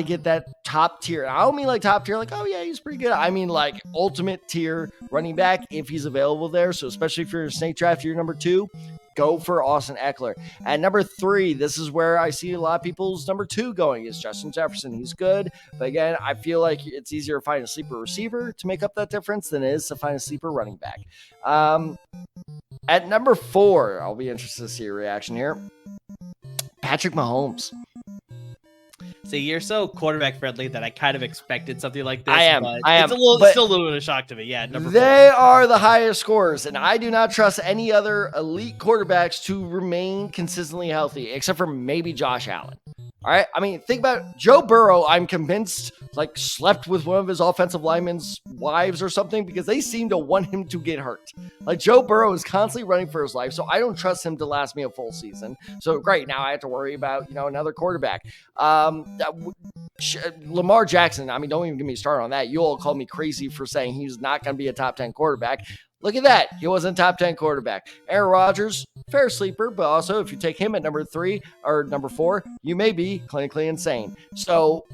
get that top tier. I don't mean like top tier, like, oh yeah, he's pretty good. I mean like ultimate tier running back if he's available there. So especially if you're in a snake draft, you're number 2. Go for Austin Eckler. At number 3, this is where I see a lot of people's number 2 going, is Justin Jefferson. He's good, but again, I feel like it's easier to find a sleeper receiver to make up that difference than it is to find a sleeper running back. At number 4, I'll be interested to see your reaction here. Patrick Mahomes. See, you're so quarterback friendly that I kind of expected something like this. I am. It's still a little bit of a shock to me. Yeah, they are the highest scorers, and I do not trust any other elite quarterbacks to remain consistently healthy, except for maybe Josh Allen. All right. I mean, think about it. Joe Burrow. I'm convinced slept with one of his offensive linemen's wives or something because they seem to want him to get hurt. Like Joe Burrow is constantly running for his life. So I don't trust him to last me a full season. So great. Now I have to worry about, another quarterback. Lamar Jackson. I mean, don't even get me started on that. You all called me crazy for saying he's not going to be a top 10 quarterback. Look at that. He wasn't a top 10 quarterback. Aaron Rodgers, fair sleeper, but also if you take him at number 3 or number 4, you may be clinically insane. So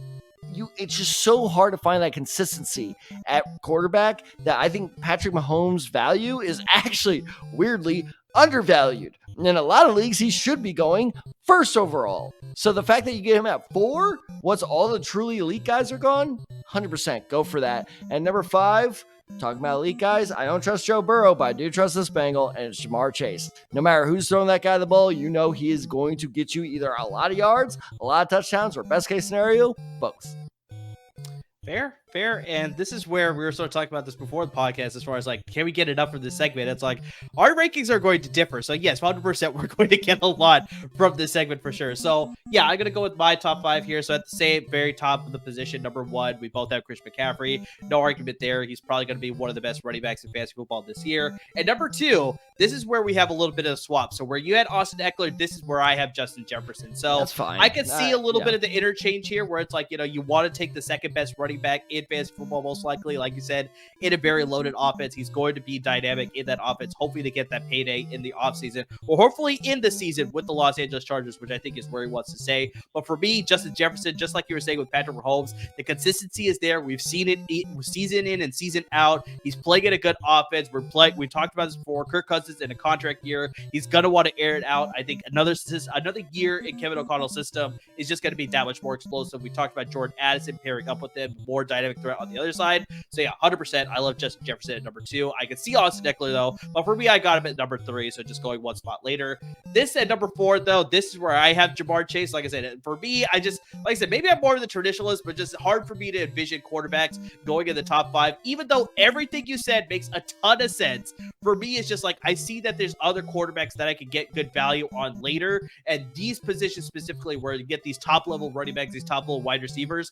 it's just so hard to find that consistency at quarterback that I think Patrick Mahomes' value is actually weirdly undervalued. In a lot of leagues, he should be going first overall. So the fact that you get him at 4, once all the truly elite guys are gone, 100% go for that. And number 5, talking about elite guys, I don't trust Joe Burrow, but I do trust this Bengal, and it's Jamar Chase. No matter who's throwing that guy the ball, he is going to get you either a lot of yards, a lot of touchdowns, or best case scenario, both. Fair. And this is where we were sort of talking about this before the podcast as far as can we get enough for this segment? It's like our rankings are going to differ. So yes, 100% we're going to get a lot from this segment for sure. So yeah, I'm going to go with my top 5 here. So at the same very top of the position, number 1, we both have Christian McCaffrey. No argument there. He's probably going to be one of the best running backs in fantasy football this year. And number 2, this is where we have a little bit of a swap. So where you had Austin Eckler, this is where I have Justin Jefferson. So that's fine. I can see a little bit of the interchange here where it's you want to take the second best running back in fantasy football, most likely, like you said, in a very loaded offense. He's going to be dynamic in that offense, hopefully to get that payday in the offseason, or hopefully in the season with the Los Angeles Chargers, which I think is where he wants to stay. But for me, Justin Jefferson, just like you were saying with Patrick Mahomes, the consistency is there. We've seen it season in and season out. He's playing in a good offense. We talked about this before. Kirk Cousins in a contract year. He's going to want to air it out. I think another year in Kevin O'Connell's system is just going to be that much more explosive. We talked about Jordan Addison pairing up with him, more dynamic threat on the other side. So yeah, 100%. I love Justin Jefferson at number 2. I can see Austin Eckler though, but for me, I got him at number 3. So just going one spot later. This at number 4 though, this is where I have Jamar Chase. Like I said, for me, maybe I'm more of the traditionalist, but just hard for me to envision quarterbacks going in the top 5, even though everything you said makes a ton of sense for me, it's just like I see that there's other quarterbacks that I could get good value on later, and these positions specifically where you get these top level running backs, these top level wide receivers,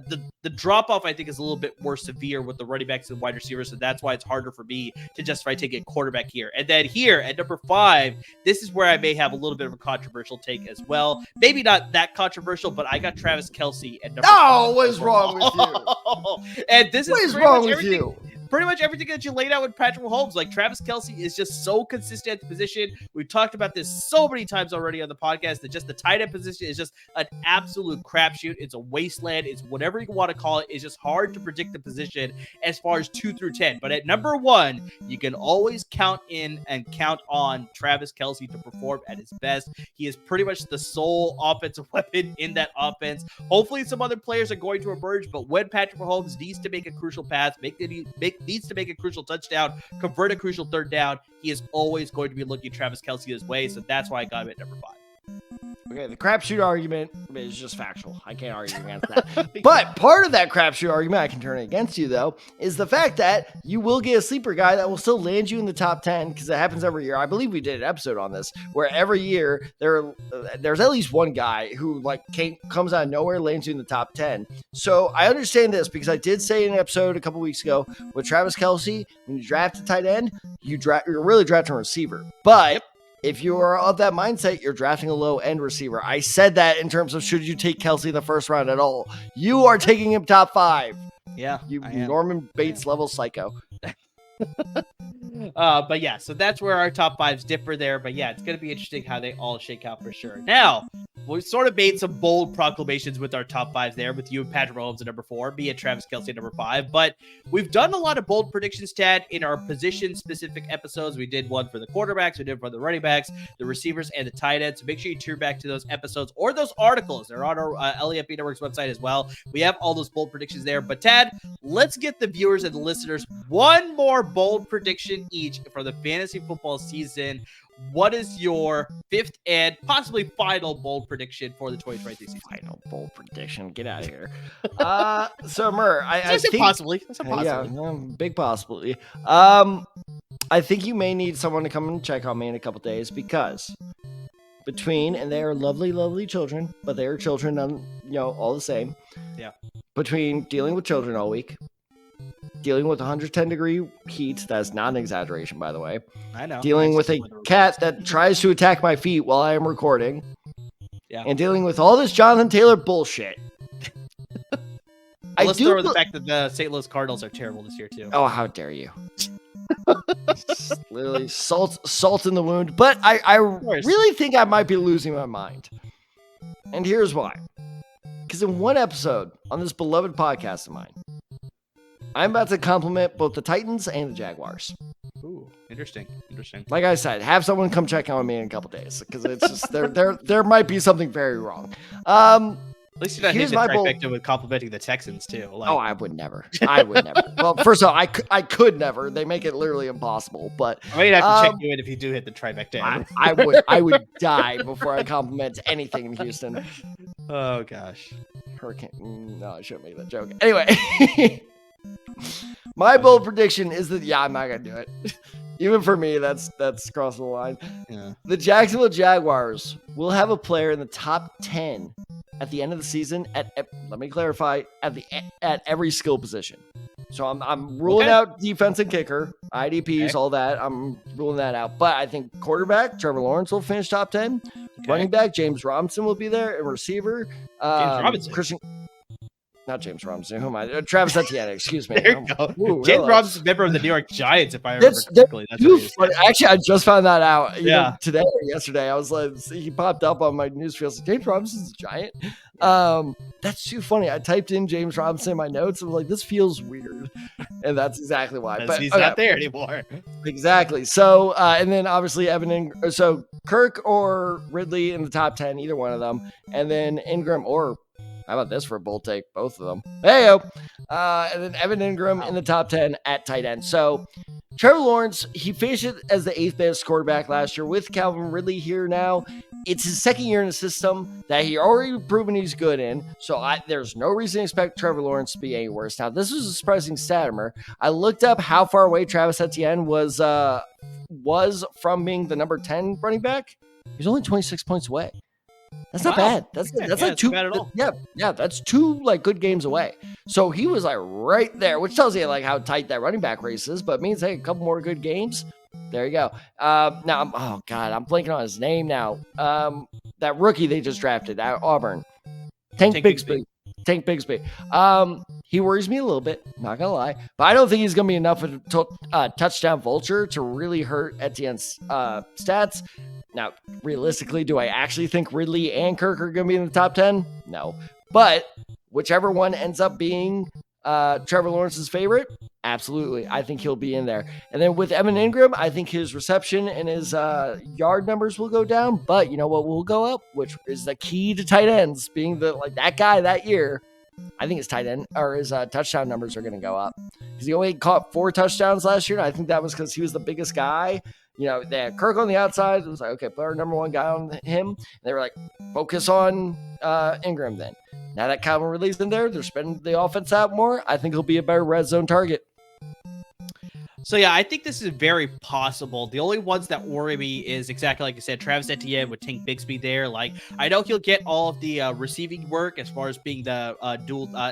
the drop off I think is a little bit more severe with the running backs and wide receivers, so that's why it's harder for me to justify taking a quarterback here. And then here at number 5, this is where I may have a little bit of a controversial take as well. Maybe not that controversial, but I got Travis Kelce at number 5. What is wrong with you? And this what is wrong with you? Pretty much everything that you laid out with Patrick Mahomes. Like, Travis Kelce is just so consistent at the position. We've talked about this so many times already on the podcast that just the tight end position is just an absolute crapshoot. It's a wasteland. It's whatever you want to call it. It's just hard to predict the position as far as 2 through 10. But at number 1, you can always count on Travis Kelce to perform at his best. He is pretty much the sole offensive weapon in that offense. Hopefully some other players are going to emerge, but when Patrick Mahomes needs to make a crucial pass, needs to make a crucial touchdown, convert a crucial third down, he is always going to be looking Travis Kelce his way. So that's why I got him at number 5. Okay, the crapshoot argument is just factual. I can't argue against that. But part of that crapshoot argument, I can turn it against you, though, is the fact that you will get a sleeper guy that will still land you in the top 10, because it happens every year. I believe we did an episode on this, where every year there's at least one guy who comes out of nowhere, lands you in the top 10. So I understand this, because I did say in an episode a couple weeks ago, with Travis Kelce, when you draft a tight end, you're really drafting a receiver. But if you are of that mindset, you're drafting a low-end receiver. I said that in terms of should you take Kelce in the first round at all. You are taking him top 5. Yeah, you Norman Bates level psycho. But yeah, so that's where our top 5s differ there. But yeah, it's going to be interesting how they all shake out for sure. Now, we sort of made some bold proclamations with our top 5s there, with you and Patrick Mahomes at number 4, me and Travis Kelce at number 5. But we've done a lot of bold predictions, Tad, in our position-specific episodes. We did one for the quarterbacks, we did one for the running backs, the receivers, and the tight ends. So make sure you tune back to those episodes or those articles. They're on our LEFB Network's website as well. We have all those bold predictions there. But Tad, let's get the viewers and the listeners one more bold prediction each for the fantasy football season. What is your 5th and possibly final bold prediction for the 2023 season? Final bold prediction. Get out of here. So, Murr, I think possibly. That's a possibility. Yeah, big possibility. I think you may need someone to come and check on me in a couple days, because and they are lovely, lovely children, but they are children, all the same. Yeah. Between dealing with children all week, dealing with 110-degree heat, that's not an exaggeration, by the way. I know. Dealing with a cat that tries to attack my feet while I am recording. Yeah. And dealing with all this Jonathan Taylor bullshit. Let's throw the fact that the St. Louis Cardinals are terrible this year, too. Oh, how dare you. Literally salt in the wound. But I really think I might be losing my mind. And here's why. Because in one episode on this beloved podcast of mine, I'm about to compliment both the Titans and the Jaguars. Ooh, interesting. Like I said, have someone come check on me in a couple days, because it's just there might be something very wrong. At least you're not hitting the trifecta with complimenting the Texans too. I would never. Well, first of all, I could never. They make it literally impossible. But I might have to check you in if you do hit the trifecta. I would die before I compliment anything in Houston. Oh gosh, Hurricane. No, I shouldn't make that joke. Anyway. My bold prediction is that I'm not gonna do it. Even for me, that's crossing the line. Yeah. The Jacksonville Jaguars will have a player in the top 10 at the end of the season. Let me clarify, at every skill position. So I'm ruling out defense and kicker, IDPs, all that. I'm ruling that out. But I think quarterback Trevor Lawrence will finish top 10. Running back James Robinson will be there, and receiver James Robinson. Not James Robinson. Who am I? Travis Etienne. Excuse me. There you go. Ooh, James Robinson, member of the New York Giants, if I remember correctly. Actually, I just found that out. Today or yesterday. I was like, he popped up on my newsfeed. Like, James Robinson's a Giant. That's too funny. I typed in James Robinson in my notes. I was like, this feels weird, and that's exactly why. But he's not there anymore. Exactly. So, and then obviously so Kirk or Ridley in the top 10, either one of them, and then Ingram or. How about this for a bold take? Both of them. Hey-o. And then Evan Ingram in the top 10 at tight end. So Trevor Lawrence, he finished as the 8th best quarterback last year with Calvin Ridley here now. it's his second year in the system that he already proven he's good in. So there's no reason to expect Trevor Lawrence to be any worse. Now, this was a surprising stat. I looked up how far away Travis Etienne was from being the number 10 running back. He's only 26 points away. That's not bad. That's like two. Bad at all. Yeah, that's two like good games away. So he was like right there, which tells you like how tight that running back race is. But it means a couple more good games. There you go. Now, I'm blanking on his name now. That rookie they just drafted at Auburn, Tank Bigsby. Tank Bigsby. He worries me a little bit, not gonna lie, but I don't think he's gonna be enough of a touchdown vulture to really hurt Etienne's stats. Now, realistically, do I actually think Ridley and Kirk are gonna be in the top 10? No, but whichever one ends up being Trevor Lawrence's favorite, absolutely, I think he'll be in there. And then with Evan Ingram, I think his reception and his yard numbers will go down, but you know what will go up, which is the key to tight ends being that guy that year. I think his tight end or his touchdown numbers are going to go up because he only caught 4 touchdowns last year. And I think that was because he was the biggest guy. You know, they had Kirk on the outside. It was like, okay, put our number 1 guy on him. And they were like, focus on Ingram then. Now that Calvin Ridley's in there, they're spreading the offense out more. I think he'll be a better red zone target. So, yeah, I think this is very possible. The only ones that worry me is exactly like I said, Travis Etienne with Tank Bigsby there. Like, I know he'll get all of the receiving work as far as being the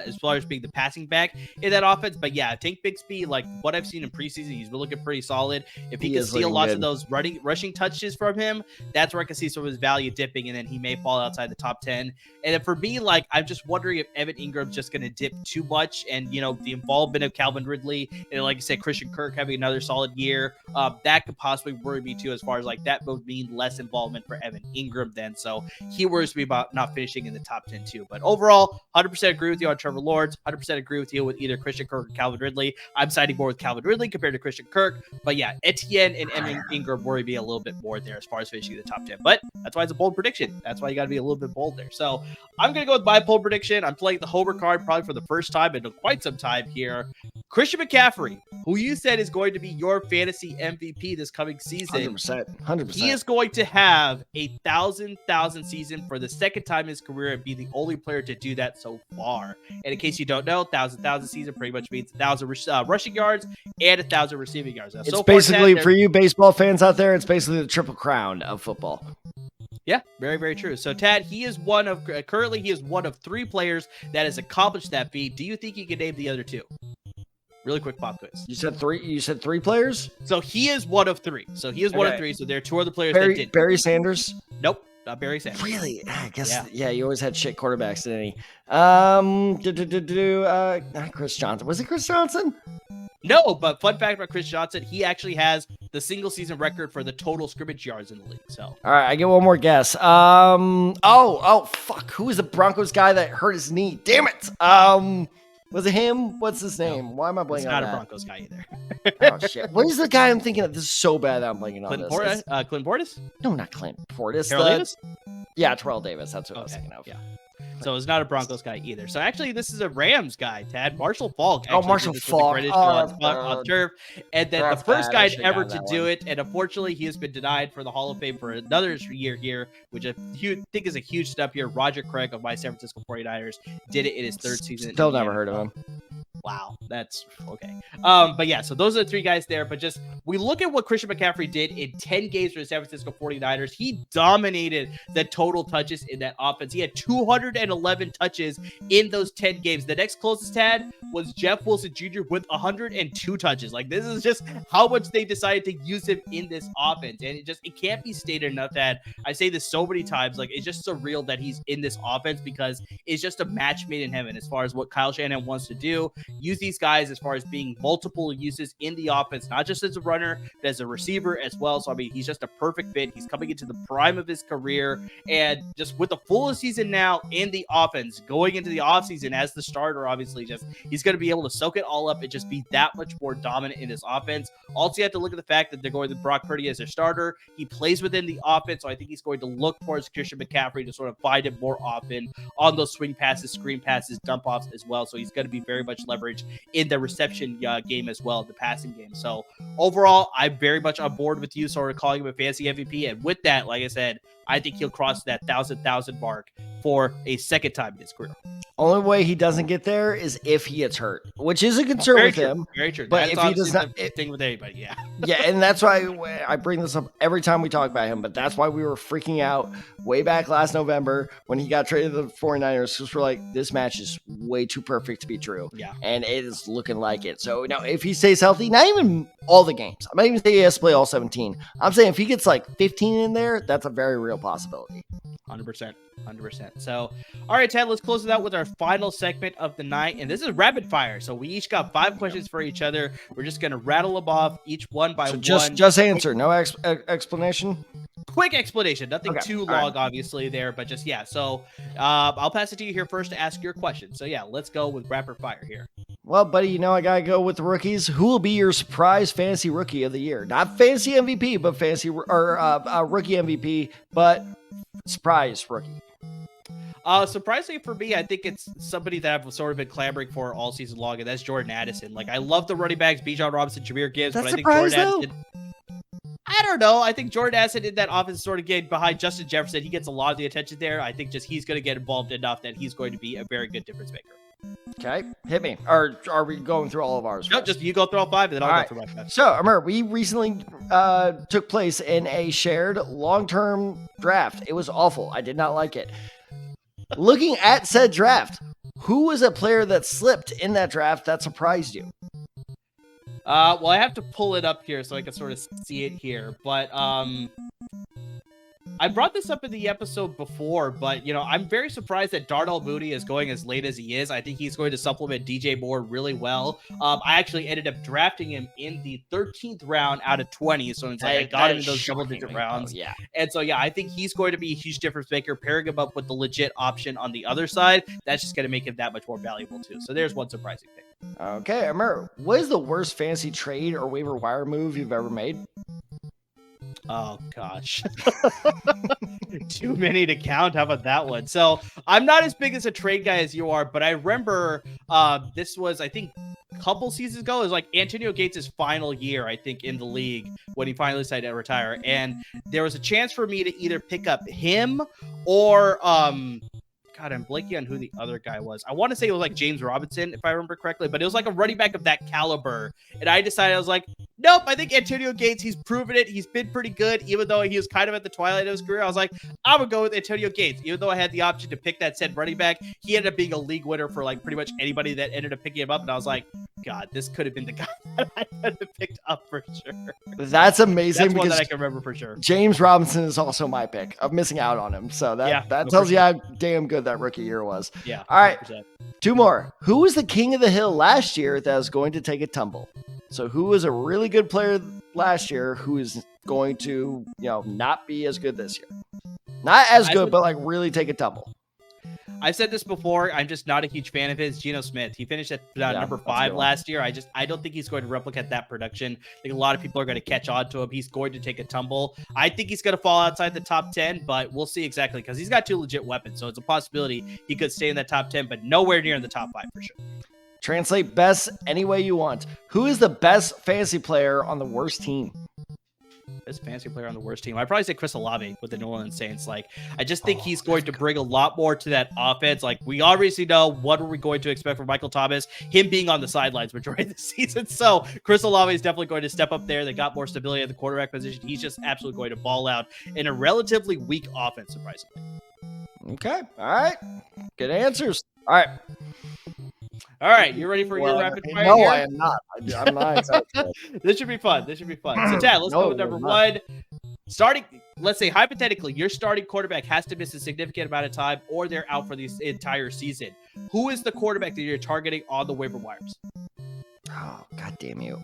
as far as being the passing back in that offense. But, yeah, Tank Bigsby, like what I've seen in preseason, he's been looking pretty solid. If he can steal lots of those rushing touches from him, that's where I can see some of his value dipping, and then he may fall outside the top 10. And then for me, like, I'm just wondering if Evan Ingram's just going to dip too much. And, you know, the involvement of Calvin Ridley and, like I said, Christian Kirk having another solid year, that could possibly worry me too, as far as like that would mean less involvement for Evan Ingram then. So he worries me about not finishing in the top 10 too. But overall, 100% agree with you on Trevor Lawrence, 100% agree with you with either Christian Kirk or Calvin Ridley. I'm siding more with Calvin Ridley compared to Christian Kirk. But yeah, Etienne and Evan Ingram worry me a little bit more there as far as finishing in the top 10. But that's why it's a bold prediction. That's why you got to be a little bit bold there. So I'm going to go with my bold prediction. I'm playing the Homer card probably for the first time in quite some time here. Christian McCaffrey, who you said is going to be your fantasy MVP this coming season. 100%. He is going to have a 1,000 season for the second time in his career and be the only player to do that so far. And in case you don't know, 1,000 season pretty much means 1,000 rushing yards and 1,000 receiving yards. Now, it's so basically, for you baseball fans out there, it's basically the triple crown of football. Yeah, very, very true. So, Tad, he is one of 3 players that has accomplished that feat. Do you think you can name the other 2? Really quick pop quiz. You said 3. You said 3 players. So he is one of 3. So there are 2 other players that did. Barry Sanders. Nope, not Barry Sanders. Really? I guess. Yeah. You always had shit quarterbacks, didn't he? Not Chris Johnson. Was it Chris Johnson? No, but fun fact about Chris Johnson, he actually has the single season record for the total scrimmage yards in the league. So, all right, I get one more guess. Fuck. Who was the Broncos guy that hurt his knee? Damn it. Was it him? What's his name? No, why am I blanking on that? It's not a Broncos guy either. Oh, shit. What is the guy I'm thinking of? This is so bad that I'm blanking on this. Clint Portis? No, not Clint Portis. Terrell Davis? Yeah, Terrell Davis. That's what I was thinking of. Yeah. So it's not a Broncos guy either. So actually, this is a Rams guy, Tad. Marshall Falk. Marshall Falk. On turf. And then the first guy ever to do it. And unfortunately, he has been denied for the Hall of Fame for another year here, which I think is a huge step here. Roger Craig of my San Francisco 49ers did it in his 3rd season. Still never heard of him. Wow, that's okay. But yeah, so those are the 3 guys there. But just we look at what Christian McCaffrey did in 10 games for the San Francisco 49ers. He dominated the total touches in that offense. He had 211 touches in those 10 games. The next closest, Tad, was Jeff Wilson Jr. with 102 touches. Like, this is just how much they decided to use him in this offense. And it can't be stated enough that I say this so many times. Like, it's just surreal that he's in this offense because it's just a match made in heaven as far as what Kyle Shanahan wants to do. Use these guys as far as being multiple uses in the offense, not just as a runner, but as a receiver as well. So, I mean, he's just a perfect fit. He's coming into the prime of his career, and just with the full season now in the offense, going into the offseason as the starter, obviously, just he's going to be able to soak it all up and just be that much more dominant in this offense. Also, you have to look at the fact that they're going with Brock Purdy as their starter. He plays within the offense, so I think he's going to look towards Christian McCaffrey to sort of find him more often on those swing passes, screen passes, dump offs as well. So he's going to be very much leveraged coverage in the reception game as well, the passing game. So overall, I'm very much on board with you sort of calling him a fantasy MVP. And with that, like I said, I think he'll cross that 1,000 mark for a second time in his career. Only way he doesn't get there is if he gets hurt, which is a concern with him. Very true. But if he does not, thing with anybody, yeah. Yeah, and that's why I bring this up every time we talk about him. But that's why we were freaking out way back last November when he got traded to the 49ers, because we're like, this match is way too perfect to be true. Yeah. And it is looking like it. So now if he stays healthy, not even all the games, I'm not even saying he has to play all 17. I'm saying if he gets like 15 in there, that's a very real possibility. 100%. So, all right, Ted, let's close it out with our final segment of the night. And this is rapid fire. So we each got 5 questions for each other. We're just going to rattle them off each one by one. Just answer. No explanation? Quick explanation. Nothing too long, obviously, there. But just, yeah. So I'll pass it to you here first to ask your question. So, yeah, let's go with rapid fire here. Well, buddy, you know I got to go with the rookies. Who will be your surprise fantasy rookie of the year? Not fantasy MVP, but rookie MVP, but surprise rookie. Surprisingly for me, I think it's somebody that I've sort of been clamoring for all season long, and that's Jordan Addison. Like, I love the running backs, Bijan Robinson, Jahmyr Gibbs, but I think Jordan Addison... I don't know. I think Jordan Addison in that offense sort of getting behind Justin Jefferson. He gets a lot of the attention there. I think just he's going to get involved enough that he's going to be a very good difference maker. Okay, hit me. Or are we going through all of ours? No, just you go through all 5, and then I'll go through my 5. So, remember, we recently took place in a shared long-term draft. It was awful. I did not like it. Looking at said draft, who was a player that slipped in that draft that surprised you? Well, I have to pull it up here so I can sort of see it here. But I brought this up in the episode before, but, you know, I'm very surprised that Darnell Mooney is going as late as he is. I think he's going to supplement DJ Moore really well. I actually ended up drafting him in the 13th round out of 20, so it's like I got him in those double-digit rounds. Yeah. And so, yeah, I think he's going to be a huge difference maker. Pairing him up with the legit option on the other side, that's just going to make him that much more valuable, too. So there's one surprising thing. Okay, Amir, what is the worst fantasy trade or waiver wire move you've ever made? Oh, gosh. Too many to count. How about that one? So I'm not as big as a trade guy as you are, but I remember this was, I think, a couple seasons ago. It was like Antonio Gates' final year, I think, in the league when he finally decided to retire. And there was a chance for me to either pick up him or God, I'm blanking on who the other guy was. I want to say it was like James Robinson, if I remember correctly, but it was like a running back of that caliber. And I decided, I was like, nope, I think Antonio Gates, he's proven it. He's been pretty good, even though he was kind of at the twilight of his career. I was like, I'm going to go with Antonio Gates. Even though I had the option to pick that said running back, he ended up being a league winner for like pretty much anybody that ended up picking him up. And I was like, God, this could have been the guy that I could have picked up for sure. That's amazing. That's one that I can remember for sure. James Robinson is also my pick. I'm missing out on him. So that tells you how damn good that rookie year was. Yeah. All right. 100%. 2 more. Who was the king of the hill last year that was going to take a tumble? So who was a really good player last year who is going to, not be as good this year? Not as good, but like really take a tumble. I've said this before. I'm just not a huge fan of his. Geno Smith. He finished at number 5 last year. I don't think he's going to replicate that production. I think a lot of people are going to catch on to him. He's going to take a tumble. I think he's going to fall outside the top 10, but we'll see exactly because he's got 2 legit weapons. So it's a possibility he could stay in that top 10, but nowhere near in the top 5 for sure. Translate best any way you want. Who is the best fantasy player on the worst team? Best fantasy player on the worst team. I'd probably say Chris Olave with the New Orleans Saints. Like, I just think he's going to bring a lot more to that offense. Like, we obviously know what are we going to expect from Michael Thomas, him being on the sidelines majority of the season. So Chris Olave is definitely going to step up there. They got more stability at the quarterback position. He's just absolutely going to ball out in a relatively weak offense, surprisingly. Okay. All right. Good answers. All right. All right, you ready for your rapid fire? No, here? I am not. I'm not excited. This should be fun. So, Tad, let's go with number 1. Starting, let's say, hypothetically, your starting quarterback has to miss a significant amount of time or they're out for the entire season. Who is the quarterback that you're targeting on the waiver wires? Oh, God damn you.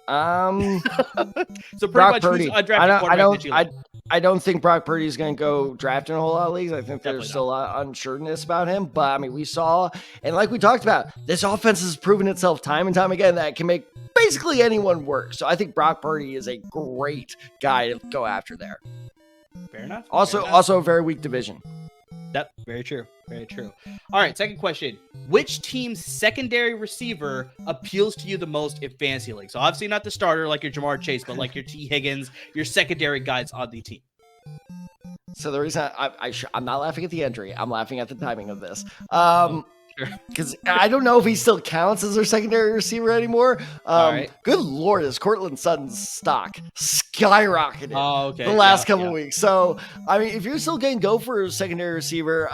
So pretty much who's undrafted quarterback that you like? I don't think Brock Purdy is going to go draft in a whole lot of leagues. I think there's still a lot of unsureness about him. But, I mean, we saw, and like we talked about, this offense has proven itself time and time again that it can make basically anyone work. So I think Brock Purdy is a great guy to go after there. Fair enough. Also a very weak division. Yep, very true. Very true. All right, second question. Which team's secondary receiver appeals to you the most in fantasy league? So obviously not the starter like your Jamar Chase, but like your T. Higgins, your secondary guys on the team. So the reason I'm not laughing at the injury, I'm laughing at the timing of this. Because I don't know if he still counts as their secondary receiver anymore. Good Lord, is Courtland Sutton's stock skyrocketed the last couple weeks. So, I mean, if you're still getting go for a secondary receiver,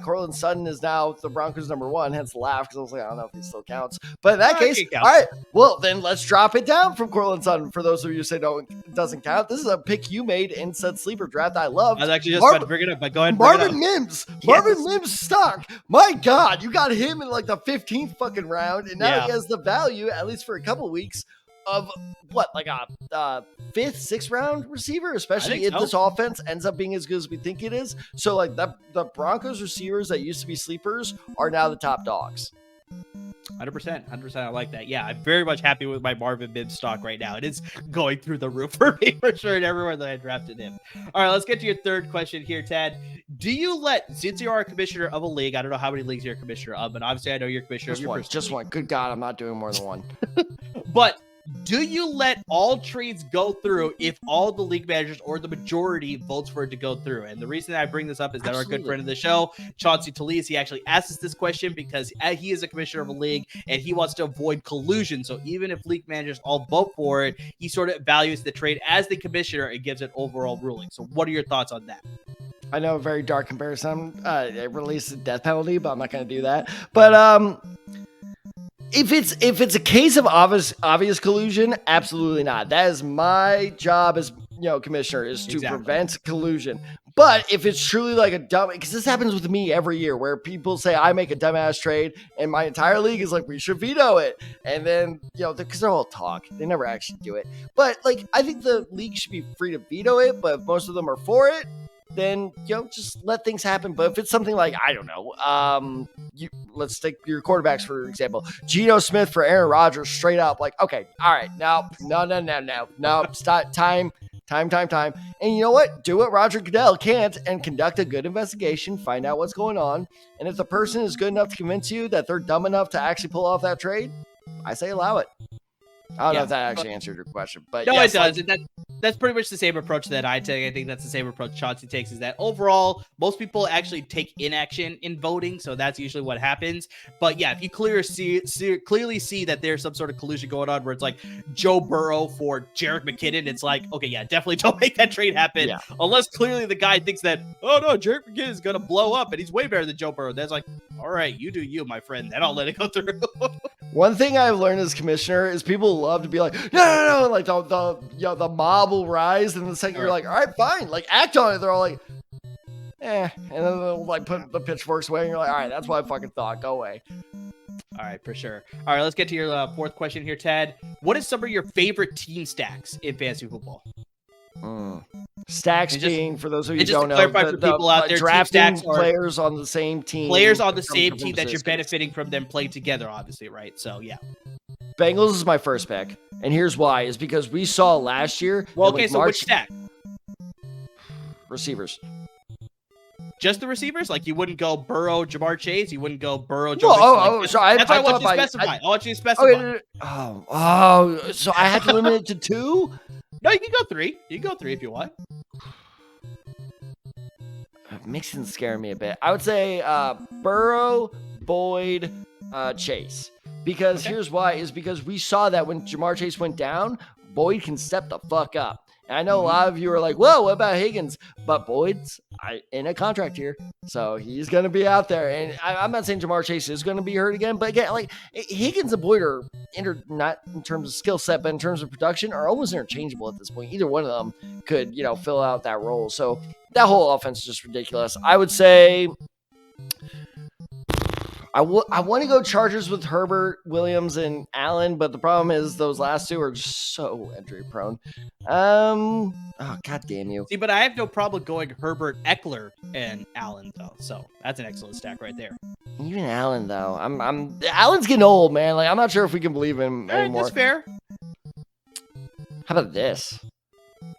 Courtland Sutton is now the Broncos' number one, hence the laugh, because I was like, I don't know if he still counts. But in that case, all right, well, then let's drop it down from Courtland Sutton. For those of you who say no, it doesn't count. This is a pick you made in said sleeper draft I love. I was actually just about to bring it up, but go ahead and Marvin Mims. Yes. Marvin Mims stock. My God, you got him in like the 15th fucking round, and now he has the value, at least for a couple weeks, of what, like a 5th, 6th round receiver, especially if this offense ends up being as good as we think it is. So like the Broncos receivers that used to be sleepers are now the top dogs. 100%. I like that. Yeah, I'm very much happy with my Marvin Mims stock right now. It is going through the roof for me for sure, and everywhere that I drafted him. All right, let's get to your third question here, Tad. Do you since you are a commissioner of a league, I don't know how many leagues you're a commissioner of, but obviously I know you're a commissioner of your just one. Good God, I'm not doing more than one. But do you let all trades go through if all the league managers or the majority votes for it to go through? And the reason that I bring this up is that our good friend of the show, Chauncey Talese, he actually asked us this question because he is a commissioner of a league and he wants to avoid collusion. So even if league managers all vote for it, he sort of evaluates the trade as the commissioner and gives an overall ruling. So what are your thoughts on that? I know, a very dark comparison. It released the death penalty, but I'm not going to do that. But if it's a case of obvious collusion, absolutely not. That is my job as commissioner, is to prevent collusion. But if it's truly like a dumb, because this happens with me every year, where people say I make a dumbass trade, and my entire league is like, we should veto it, and then because they're all talk, they never actually do it. But like, I think the league should be free to veto it. But if most of them are for it, then just let things happen. But if it's something like, I don't know, let's take your quarterbacks for example, Geno Smith for Aaron Rodgers, straight up, like, okay, all right, no, stop, time. And you know what? Do what Roger Goodell can't and conduct a good investigation, find out what's going on. And if the person is good enough to convince you that they're dumb enough to actually pull off that trade, I say allow it. I don't know if that actually answered your question, but no, yes, it does. That's pretty much the same approach that I take. I think that's the same approach Chauncey takes, is that overall, most people actually take inaction in voting. So that's usually what happens. But yeah, if you clearly see that there's some sort of collusion going on where it's like Joe Burrow for Jerick McKinnon, it's like, okay, yeah, definitely don't make that trade happen. Yeah. Unless clearly the guy thinks that, oh no, Jerick McKinnon is going to blow up and he's way better than Joe Burrow. That's like, all right, you do you, my friend. Then I'll let it go through. One thing I've learned as commissioner is people love to be like, no, like the mob will rise, and the second you're like, all right, fine, like act on it, they're all like, and then they'll like put the pitchforks away, and you're like, all right, that's what I fucking thought, go away. All right, for sure. All right, let's get to your fourth question here, Ted. What is some of your favorite team stacks in fantasy football? Stacks being, for those of you who don't know, clarify for people out there, drafting players on the same team. Players on the same team that you're benefiting from them playing together, obviously, right? So, yeah. Bengals is my first pick, and here's why: is because we saw last year. Well, okay, so which stack? Receivers. Just the receivers? Like you wouldn't go Burrow, Jamar Chase. You wouldn't go Burrow, Joe. So that's why I want you to specify. I want you to specify. So I had to limit it to 2. No, you can go 3. You can go 3 if you want. Mixon's scaring me a bit. I would say Burrow, Boyd, Chase. Because here's why, is because we saw that when Jamar Chase went down, Boyd can step the fuck up. And I know a lot of you are like, whoa, what about Higgins? But Boyd's in a contract here, so he's going to be out there. And I'm not saying Jamar Chase is going to be hurt again, but again, like Higgins and Boyd are not in terms of skill set, but in terms of production, are almost interchangeable at this point. Either one of them could, fill out that role. So that whole offense is just ridiculous. I would say I want to go Chargers with Herbert, Williams, and Allen, but the problem is those last two are just so injury prone. Oh, god damn you. See, but I have no problem going Herbert, Eckler, and Allen though. So that's an excellent stack right there. Even Allen though, Allen's getting old, man. Like I'm not sure if we can believe him anymore. That's fair. How about this?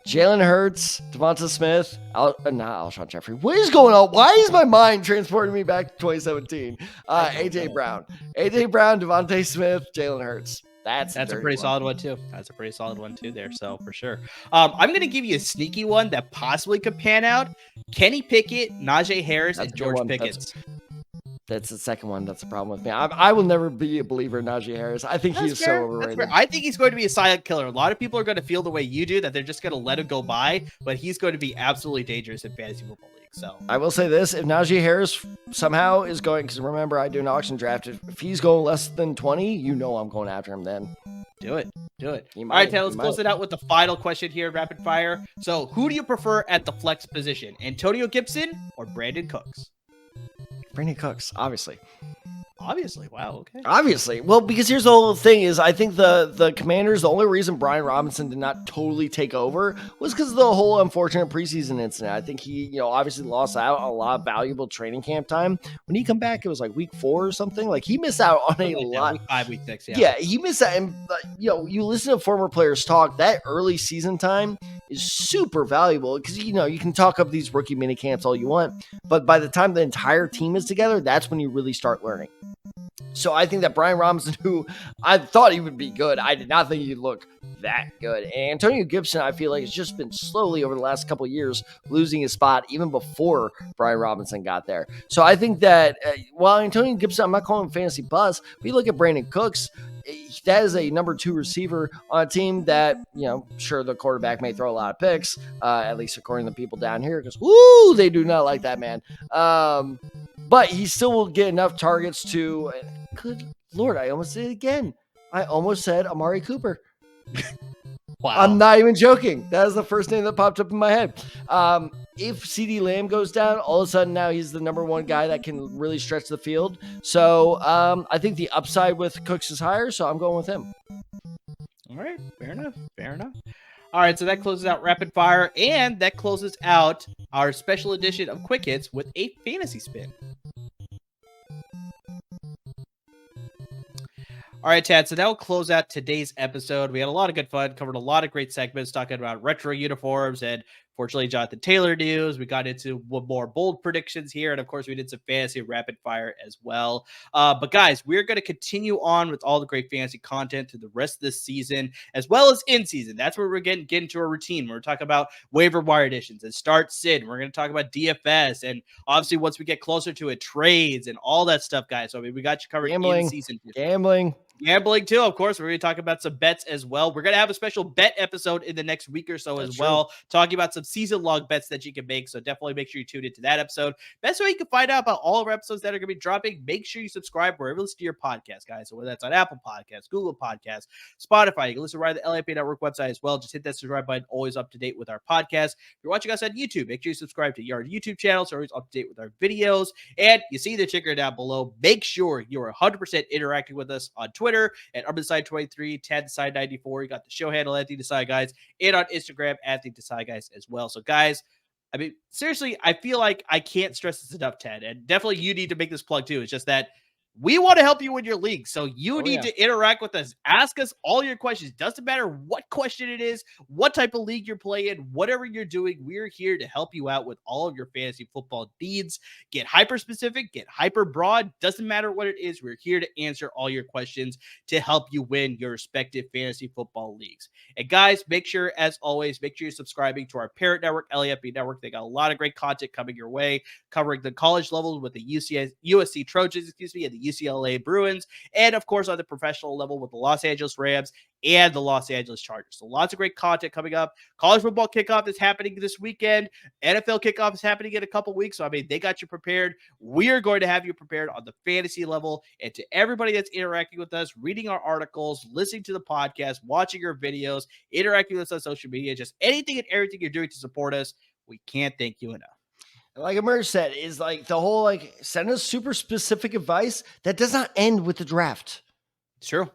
Jalen Hurts, Devonta Smith, not Alshon Jeffrey. What is going on? Why is my mind transporting me back to 2017? AJ Brown, Devonta Smith, Jalen Hurts. That's a pretty solid one too. That's a pretty solid one too there. So for sure. I'm going to give you a sneaky one that possibly could pan out. Kenny Pickett, Najee Harris, and George Pickens. That's the second one. That's the problem with me. I will never be a believer in Najee Harris. I think he's so overrated. I think he's going to be a silent killer. A lot of people are going to feel the way you do, that they're just going to let him go by, but he's going to be absolutely dangerous in fantasy football league. So I will say this: if Najee Harris somehow is going, because remember I do an auction draft, if he's going less than 20, I'm going after him then. Do it. All right, Ted, let's close it out with the final question here, rapid fire. So who do you prefer at the flex position, Antonio Gibson or Brandon Cooks? Brandon Cooks, obviously. Wow, okay. Obviously. Well, because here's the whole thing is I think the Commanders, the only reason Brian Robinson did not totally take over was because of the whole unfortunate preseason incident. I think he, obviously lost out a lot of valuable training camp time. When he come back, it was like week 4 or something. Like he missed out on a lot. Week 5, week 6, yeah. Yeah, he missed out. And, you listen to former players talk, that early season time is super valuable because, you can talk up these rookie mini camps all you want. But by the time the entire team is together, that's when you really start learning. So I think that Brian Robinson, who I thought he would be good, I did not think he'd look that good. And Antonio Gibson, I feel like, has just been slowly over the last couple of years losing his spot even before Brian Robinson got there. So I think that while Antonio Gibson, I'm not calling him fantasy buzz, but you look at Brandon Cooks, that is a number 2 receiver on a team that, sure, the quarterback may throw a lot of picks, at least according to the people down here, because, they do not like that man. But he still will get enough targets to, good Lord, I almost did it again. I almost said Amari Cooper. Wow. I'm not even joking. That is the first name that popped up in my head. If CeeDee Lamb goes down, all of a sudden now he's the number 1 guy that can really stretch the field. So I think the upside with Cooks is higher, so I'm going with him. All right. Fair enough. All right, so that closes out Rapid Fire, and that closes out our special edition of Quick Hits with a fantasy spin. All right, Tad, so that will close out today's episode. We had a lot of good fun, covered a lot of great segments, talking about retro uniforms and, fortunately, Jonathan Taylor news. We got into more bold predictions here, and, of course, we did some fantasy rapid fire as well. But, guys, we're going to continue on with all the great fantasy content through the rest of this season, as well as in season. That's where we're getting into a routine. We're talking about waiver wire additions and start sit. We're going to talk about DFS, and, obviously, once we get closer to it, trades and all that stuff, guys. So, we got you covered in season. Gambling too, of course. We're going to talk about some bets as well. We're going to have a special bet episode in the next week or so as well, talking about some season long bets that you can make. So definitely make sure you tune into that episode. Best way you can find out about all of our episodes that are going to be dropping, make sure you subscribe wherever you listen to your podcast, guys. So whether that's on Apple Podcasts, Google Podcasts, Spotify, you can listen right to the LAP Network website as well. Just hit that subscribe button, always up to date with our podcast. If you're watching us on YouTube, make sure you subscribe to our YouTube channel so always up to date with our videos. And you see the ticker down below. Make sure you're 100% interacting with us on Twitter at Desai23, Desai94. You got the show handle at the Desai Guys, and on Instagram at the Desai Guys as well. So, guys, I mean, seriously, I feel like I can't stress this enough, Ted, and definitely you need to make this plug too. It's just that we want to help you win your league, so you need to interact with us. Ask us all your questions. Doesn't matter what question it is, what type of league you're playing, whatever you're doing, we're here to help you out with all of your fantasy football needs. Get hyper specific, get hyper broad. Doesn't matter what it is. We're here to answer all your questions to help you win your respective fantasy football leagues. And guys, make sure, as always, make sure you're subscribing to our parent network, LAFB Network. They got a lot of great content coming your way, covering the college levels with the USC Trojans, and the UCLA Bruins, and of course on the professional level with the Los Angeles Rams and the Los Angeles Chargers. So lots of great content coming up. College football kickoff is happening this weekend. NFL kickoff is happening in a couple weeks. So, I mean, they got you prepared. We are going to have you prepared on the fantasy level. And to everybody that's interacting with us, reading our articles, listening to the podcast, watching our videos, interacting with us on social media, just anything and everything you're doing to support us, we can't thank you enough. Like Amir said, is like the whole, send us super specific advice that does not end with the draft. It's true.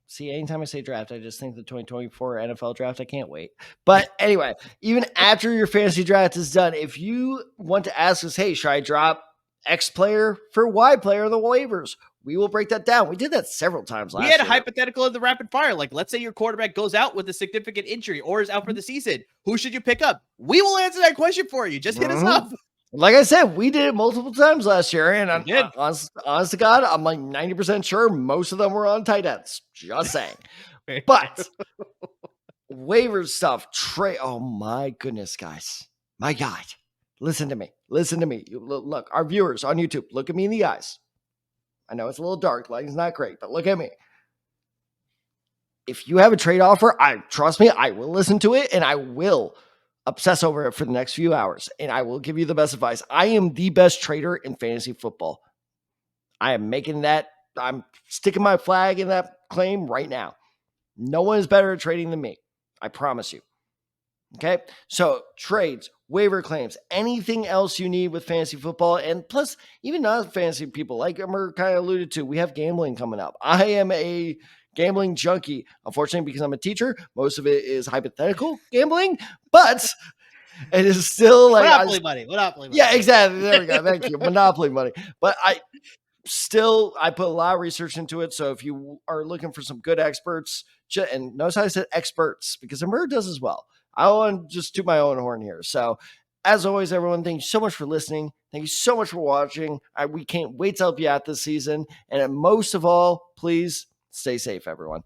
See, anytime I say draft, I just think the 2024 NFL draft. I can't wait. But anyway, even after your fantasy draft is done, if you want to ask us, hey, should I drop X player for Y player on the waivers? We will break that down. We did that several times last year. We had a hypothetical in the rapid fire. Like, let's say your quarterback goes out with a significant injury or is out for the season. Who should you pick up? We will answer that question for you. Just hit us up. Like I said, we did it multiple times last year. And honest to God, I'm like 90% sure most of them were on tight ends. Just saying. But waiver stuff, oh my goodness, guys. My God. Listen to me. Look, our viewers on YouTube, look at me in the eyes. I know it's a little dark. Lighting's not great, but look at me. If you have a trade offer, trust me, I will listen to it and I will obsess over it for the next few hours. And I will give you the best advice. I am the best trader in fantasy football. I am making that. I'm sticking my flag in that claim right now. No one is better at trading than me. I promise you. Okay. So trades, waiver claims, anything else you need with fantasy football. And plus, even not fantasy people, like Amr kind of alluded to, we have gambling coming up. I am a gambling junkie. Unfortunately, because I'm a teacher, most of it is hypothetical gambling, but it is still like Monopoly money. Yeah, exactly. There we go. Thank you. Monopoly money. But I put a lot of research into it. So if you are looking for some good experts, and notice how I said experts, because Amr does as well. I want to just toot my own horn here. So as always, everyone, thank you so much for listening. Thank you so much for watching. We can't wait to help you out this season. And most of all, please stay safe, everyone.